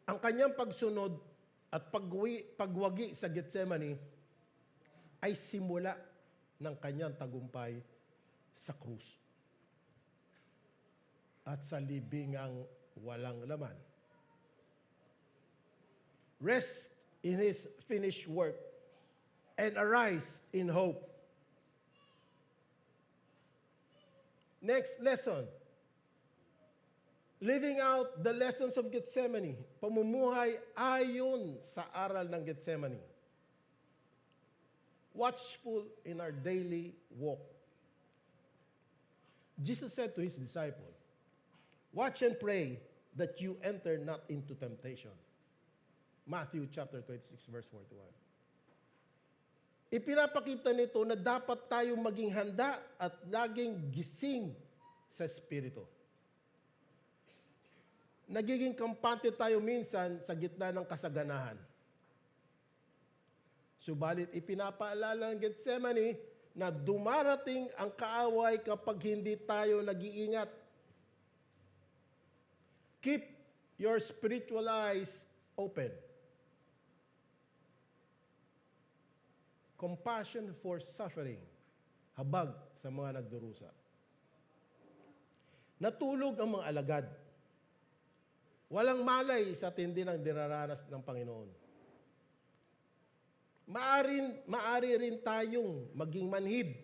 Ang kanyang pagsunod at pagwagi sa Getsemani ay simula ng kanyang tagumpay sa krus at sa libingang walang laman. Rest in His finished work and arise in hope. Next lesson. Living out the lessons of Gethsemane. Pamumuhay ayon sa aral ng Gethsemane. Watchful in our daily walk. Jesus said to His disciples, "Watch and pray that you enter not into temptation." Matthew chapter 26, verse 41. Ipinapakita nito na dapat tayong maging handa at laging gising sa Espiritu. Nagiging kampante tayo minsan sa gitna ng kasaganahan. Subalit ipinapaalala ng Gethsemane na dumarating ang kaaway kapag hindi tayo nag-iingat. Keep your spiritual eyes open. Compassion for suffering. Habag sa mga nagdurusa. Natulog ang mga alagad. Walang malay sa tindi ng dinaranas ng Panginoon. Maari rin tayong maging manhid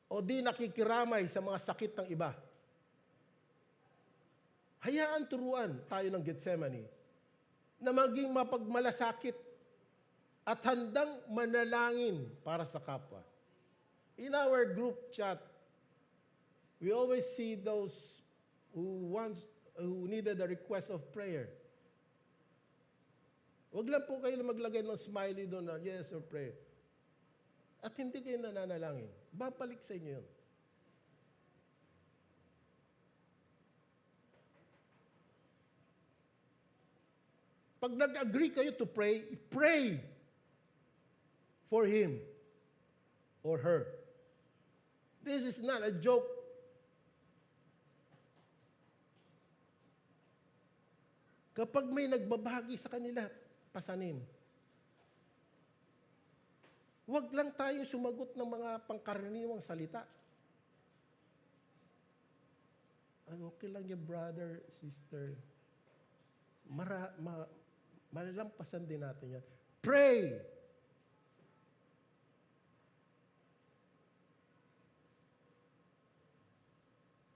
o di nakikiramay sa mga sakit ng iba. Hayaan turuan tayo ng Getsemani na maging mapagmalasakit at handang manalangin para sa kapwa. In our group chat, we always see those who needed a request of prayer. Huwag lang po kayo maglagay ng smiley doon na yes or pray. At hindi kayo nananalangin. Babalik sa inyo yun. Pag nag-agree kayo to pray, pray for him or her. This is not a joke. Kapag may nagbabahagi sa kanila, pasanin. Huwag lang tayong sumagot ng mga pangkaraniwang salita. Okay lang yung brother, sister. Malalampasan din natin yan. Pray!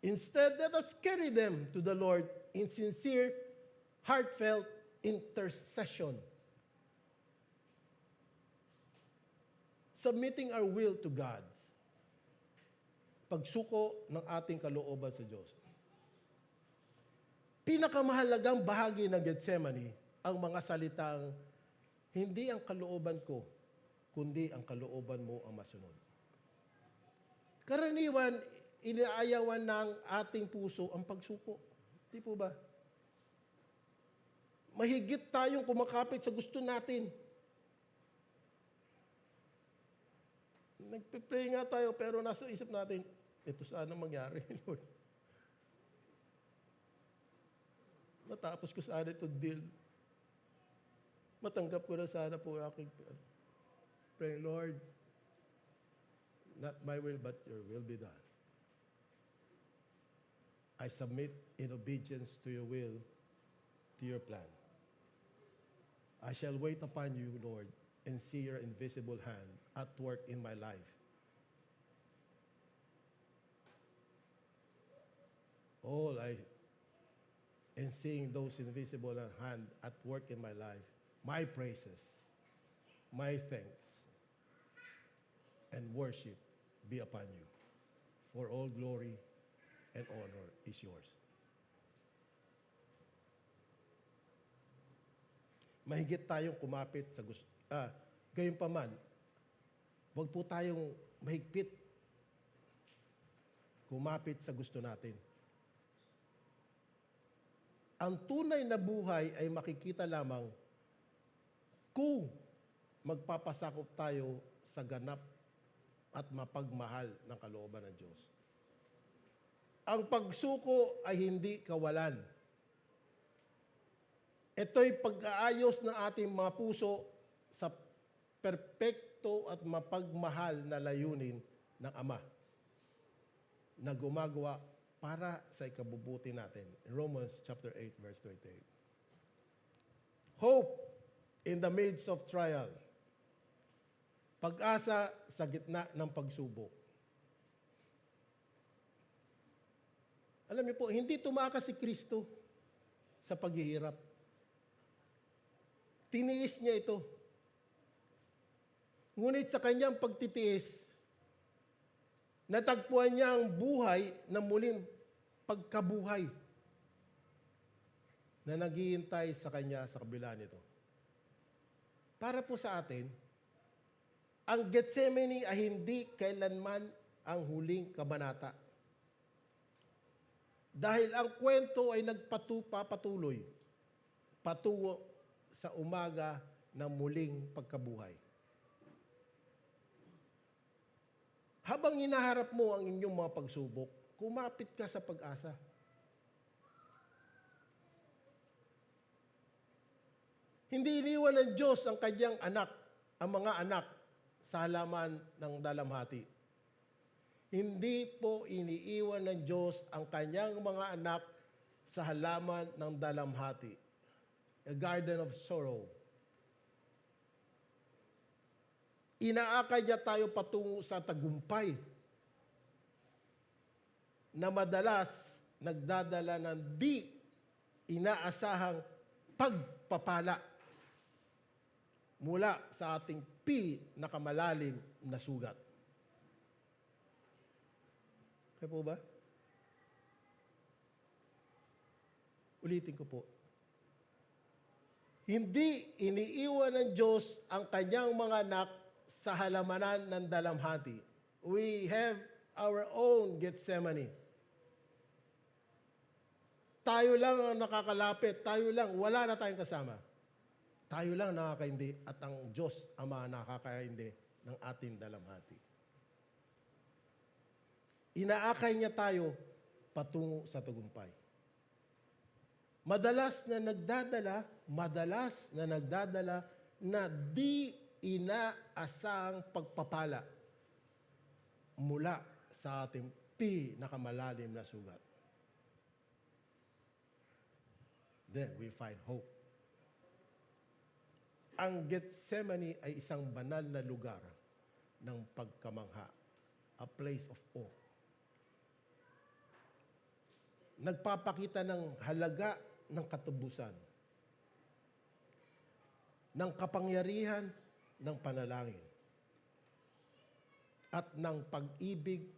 Instead, let us carry them to the Lord in sincere, heartfelt intercession. Submitting our will to God. Pagsuko ng ating kalooban sa Diyos. Pinakamahalagang bahagi ng Getsemani, ang mga salitang, hindi ang kalooban ko, kundi ang kalooban mo ang masunod. Karaniwan, inaayawan ng ating puso ang pagsuko. Di po ba? Mahigit tayong kumakapit sa gusto natin. Nagpe-pray nga tayo, pero nasa isip natin, ito sana mangyari, Lord. Matapos ko sana ito deal. Matanggap ko na sana po aking pray, Lord, not my will, but your will be done. I submit in obedience to your will, to your plan. I shall wait upon you, Lord, and see your invisible hand at work in my life. And seeing those invisible hand at work in my life, my praises, my thanks, and worship be upon you. For all glory and honor is yours. Mahigit tayong kumapit sa gusto. Gayunpaman, wag po tayong mahigpit kumapit sa gusto natin. Ang tunay na buhay ay makikita lamang kung magpapasakop tayo sa ganap at mapagmahal ng kalooban ng Diyos. Ang pagsuko ay hindi kawalan. Ito'y pag-aayos ng ating mga puso sa perpekto at mapagmahal na layunin ng Ama na gumagawa para sa ikabubuti natin. Romans chapter 8, verse 28. Hope in the midst of trial. Pag-asa sa gitna ng pagsubok. Alam niyo po, hindi tumakas si Kristo sa paghihirap. Tiniis niya ito. Ngunit sa kanyang pagtitiis, natagpuan niya ang buhay na muling pagkabuhay na naghihintay sa kanya sa kabila nito. Para po sa atin, ang Getsemani ay hindi kailanman ang huling kabanata. Dahil ang kwento ay nagpapatuloy patungo sa umaga ng muling pagkabuhay. Habang hinaharap mo ang inyong mga pagsubok, kumapit ka sa pag-asa. Hindi iniwan ng Diyos ang kanyang anak, ang mga anak sa halaman ng dalamhati. Hindi po iniiwan ng Diyos ang kanyang mga anak sa halaman ng dalamhati, a garden of sorrow. Inaakay niya tayo patungo sa tagumpay na madalas nagdadala ng di inaasahang pagpapala mula sa ating pinakamalalim na sugat. Kaya po ba? Ulitin ko po. Hindi iniiwan ng Diyos ang kanyang mga anak sa halamanan ng dalamhati. We have our own Gethsemane. Tayo lang ang nakakalapit. Tayo lang. Wala na tayong kasama. Tayo lang nakakaindi at ang Diyos Ama nakakaindi ng ating dalamhati. Inaakay niya tayo patungo sa tagumpay. Madalas na nagdadala na di inaasang pagpapala mula sa ating pinakamalalim na sugat. Then we find hope. Ang Gethsemane ay isang banal na lugar ng pagkamangha, a place of awe. Nagpapakita ng halaga ng katubusan, ng kapangyarihan ng panalangin, at ng pag-ibig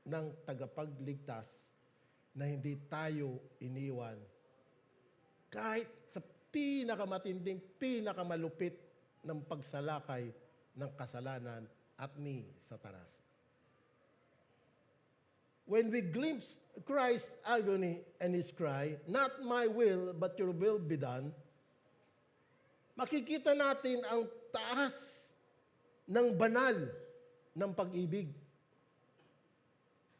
ng tagapagligtas na hindi tayo iniwan kahit sa pinakamatinding, pinakamalupit ng pagsalakay ng kasalanan at ni Satanas. When we glimpse Christ's agony and His cry, "Not my will, but your will be done," makikita natin ang taas ng banal ng pag-ibig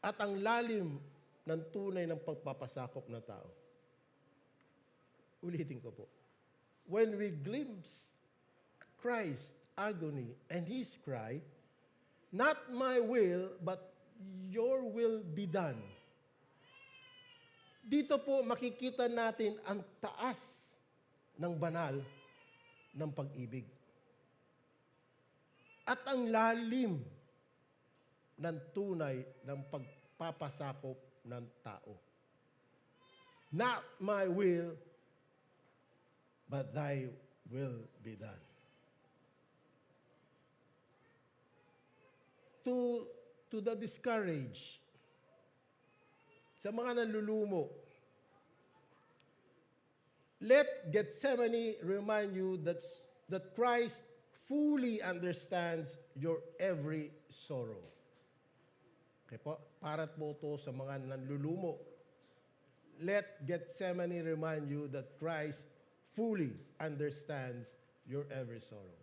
at ang lalim ng tunay ng pagpapasakop na tao. Ulitin ko po. When we glimpse Christ's agony and His cry, "Not my will, but your will be done." Dito po makikita natin ang taas ng banal ng pag-ibig. At ang lalim ng tunay ng pagpapasakop ng tao. Not my will, but thy will be done. To the discouraged, sa mga nanlulumo, let Gethsemane remind you that Christ fully understands your every sorrow. Okay po, parat po ito sa mga nanlulumo. Let Gethsemane remind you that Christ fully understands your every sorrow.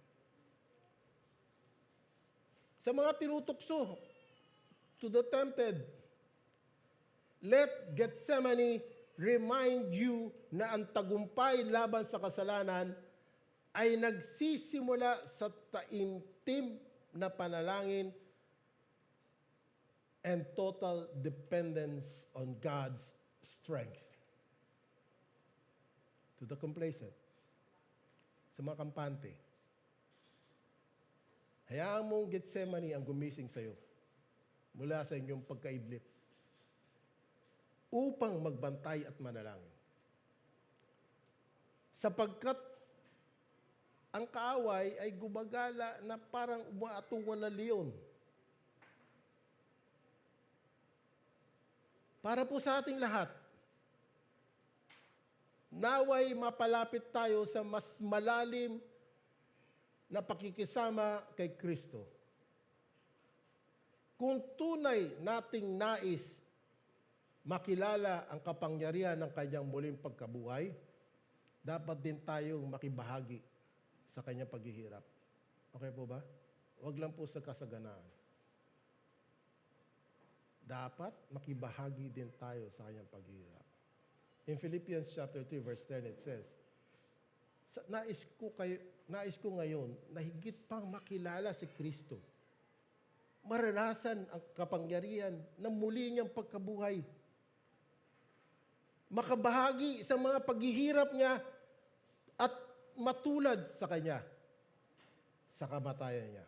Sa mga tinutukso, to the tempted, let Gethsemane remind you na ang tagumpay laban sa kasalanan ay nagsisimula sa taimtim na panalangin and total dependence on God's strength. To the complacent, sa mga kampante, hayaan mong Gethsemane ang gumising sa iyo mula sa inyong pagkaiblip upang magbantay at manalangin. Sapagkat ang kaaway ay gumagala na parang umaatungan na leon. Para po sa ating lahat, naway mapalapit tayo sa mas malalim na pakikisama kay Kristo. Kung tunay nating nais makilala ang kapangyarihan ng kanyang muling pagkabuhay, dapat din tayong makibahagi sa kanyang paghihirap. Okay po ba? Huwag lang po sa kasaganaan. Dapat makibahagi din tayo sa kanyang paghihirap. In Philippians chapter 3, verse 10, it says, nais ko ngayon na higit pang makilala si Kristo. Maranasan ang kapangyarihan ng muli niyang pagkabuhay. makabahagi sa mga paghihirap niya at matulad sa kanya sa kamatayan niya.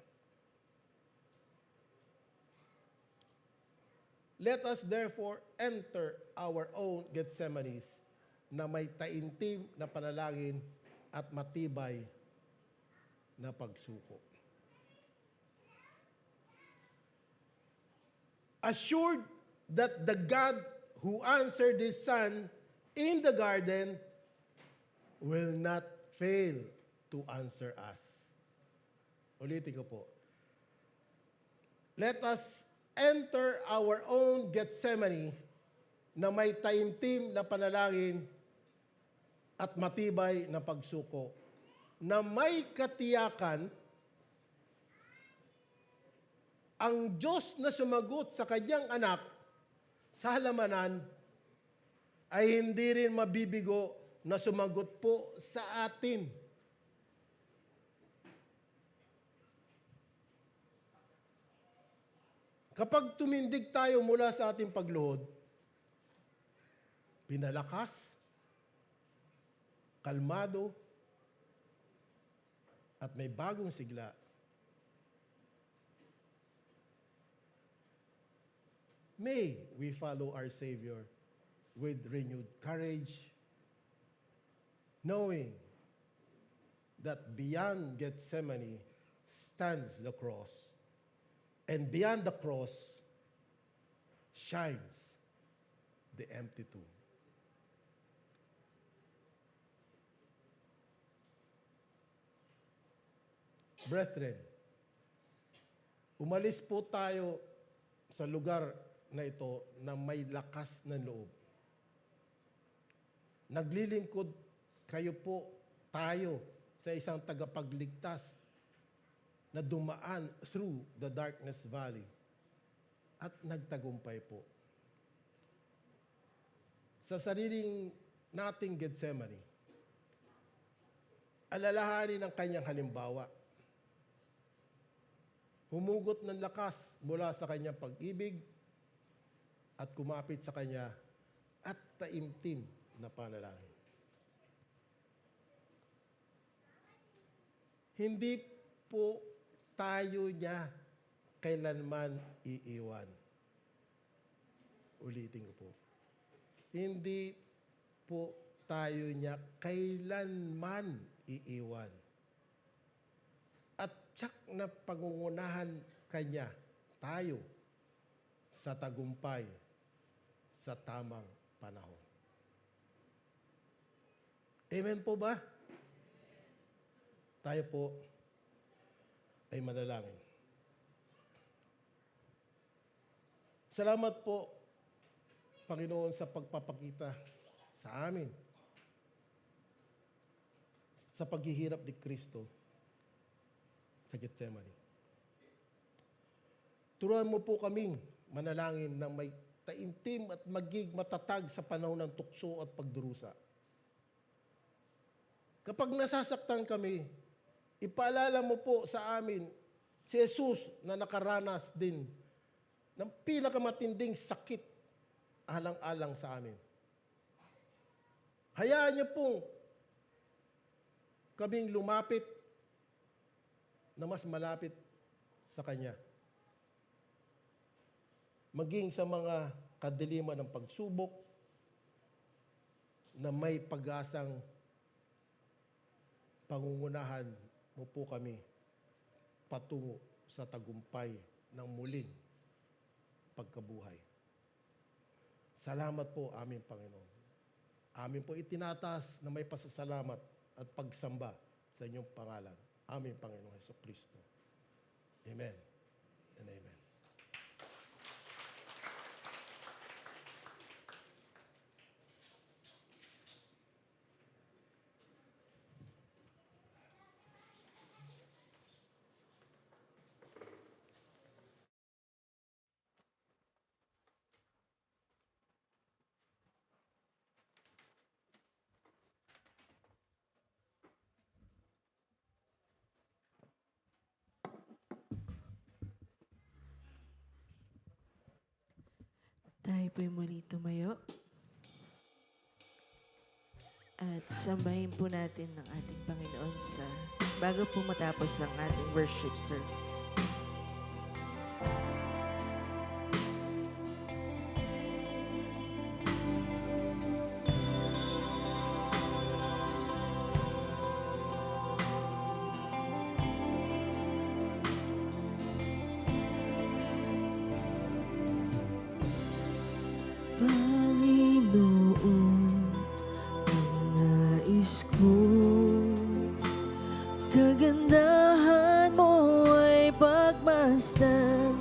Let us therefore enter our own Gethsemanes na may taimtim na panalangin at matibay na pagsuko. Assured that the God who answered his Son in the garden will not fail to answer us. Ulitin ko po. Let us enter our own Gethsemane na may taimtim na panalangin at matibay na pagsuko, na may katiyakan ang Diyos na sumagot sa kanyang anak sa halamanan ay hindi rin mabibigo na sumagot po sa atin. Kapag tumindig tayo mula sa ating pagluhod, pinalakas, kalmado, at may bagong sigla, may we follow our Savior with renewed courage, knowing that beyond Gethsemane stands the cross, and beyond the cross shines the empty tomb. Brethren, umalis po tayo sa lugar na ito na may lakas ng loob. Naglilingkod kayo po, tayo, sa isang tagapagligtas na dumaan through the darkness valley at nagtagumpay po. Sa sariling nating Gethsemane, alalahanin ang kanyang halimbawa. Humugot ng lakas mula sa kanyang pag-ibig at kumapit sa kanya at taimtim na panalangin. Hindi po tayo niya kailanman iiwan. Ulitin ko po. Hindi po tayo niya kailanman iiwan. At tsak na pangungunahan kanya tayo sa tagumpay sa tamang panahon. Amen po ba? Tayo po ay manalangin. Salamat po, Panginoon, sa pagpapakita sa amin sa paghihirap ni Kristo sa Gethsemane. Turuan mo po kaming manalangin na may taimtim at maging matatag sa panahon ng tukso at pagdurusa. Kapag nasasaktan kami, ipaalala mo po sa amin si Jesus na nakaranas din ng pinakamatinding sakit alang-alang sa amin. Hayaan niyo pong kaming lumapit na mas malapit sa Kanya. Maging sa mga kadiliman ng pagsubok na may pag-asang pangungunahan mo po kami patungo sa tagumpay ng muling pagkabuhay. Salamat po, aming Panginoon. Amin po itinataas na may pasasalamat at pagsamba sa inyong pangalan. Aming Panginoong Hesukristo. Amen and amen. Tayo po'y muli tumayo. At sambahin po natin ng ating Panginoon sa bago po matapos ang ating worship service. Panginoon, ang nais ko, kagandahan mo ay pagmasdan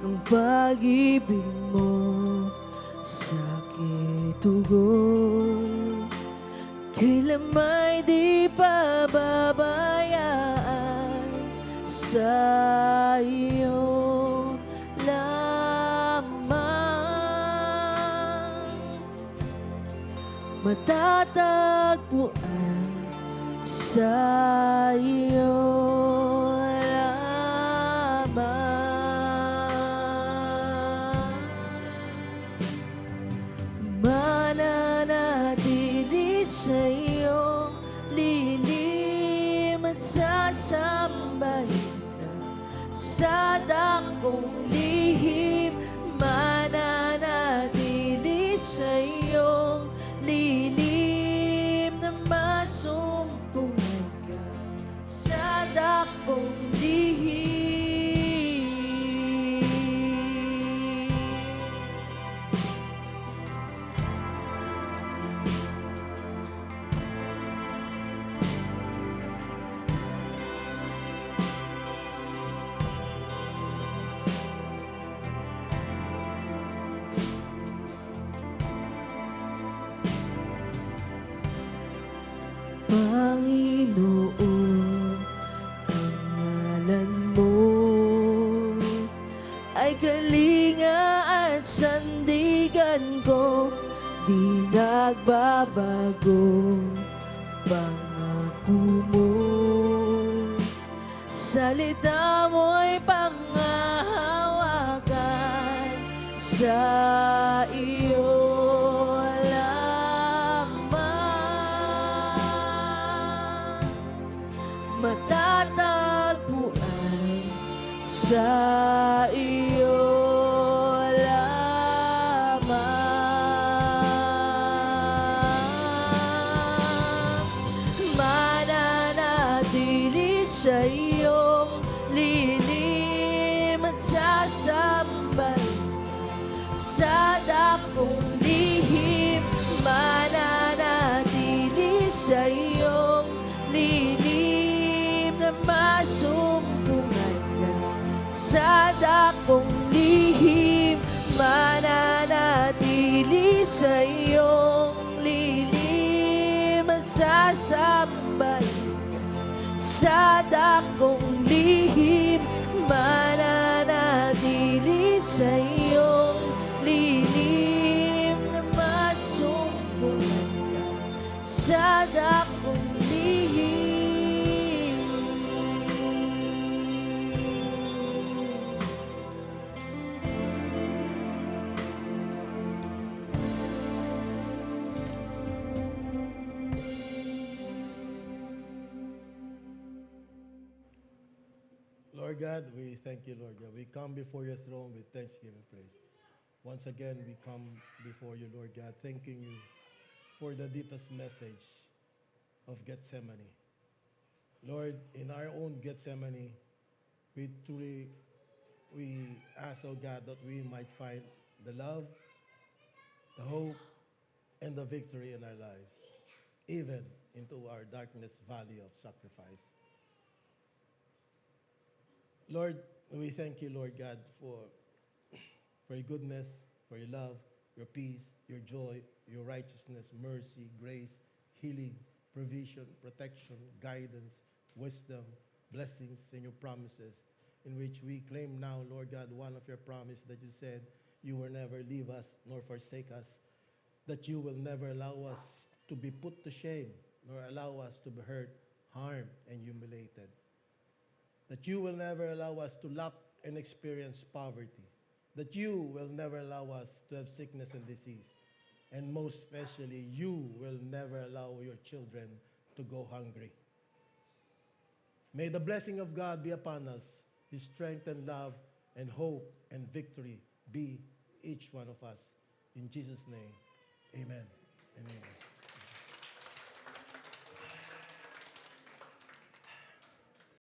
ng pag-ibig mo sa kitugon. Kailan may di pababayaan sa iyo matatagpuan sa iyo lamang. Mananatili sa iyo, lilim at sasambahin ka sa dakong lihim. Mananatili sa iyo, lilim na masumpungan ka sa dakong lihim. Panginoon, ang ngalan mo ay kalinga at sandigan ko, di nagbabago pangako mo. Salita mo'y panghahawakan sa iyo matatagpuan sa iyo lamang. Mananatili sa iyong lilim at sasambahin sa dakong lihim. Mananatili sa iyong lilim na masumpungan ka sa dakong lihim. Mananatili sa iyong lilim at sasambahin ka sa dakong lihim. Mananatili sa iyong lilim na masumpungan ka sa dakong lihim. Lord God, we thank you, Lord God. We come before your throne with thanksgiving praise. Once again, we come before you, Lord God, thanking you for the deepest message of Gethsemane. Lord, in our own Gethsemane, we ask, oh God, that we might find the love, the hope, and the victory in our lives, even into our darkness valley of sacrifice. Lord, we thank you, Lord God, for your goodness, for your love, your peace, your joy, your righteousness, mercy, grace, healing, provision, protection, guidance, wisdom, blessings, and your promises, in which we claim now, Lord God, one of your promises that you said you will never leave us nor forsake us, that you will never allow us to be put to shame, nor allow us to be hurt, harmed, and humiliated. That you will never allow us to lack and experience poverty. That you will never allow us to have sickness and disease. And most especially, you will never allow your children to go hungry. May the blessing of God be upon us, His strength and love and hope and victory be each one of us. In Jesus' name, amen and amen.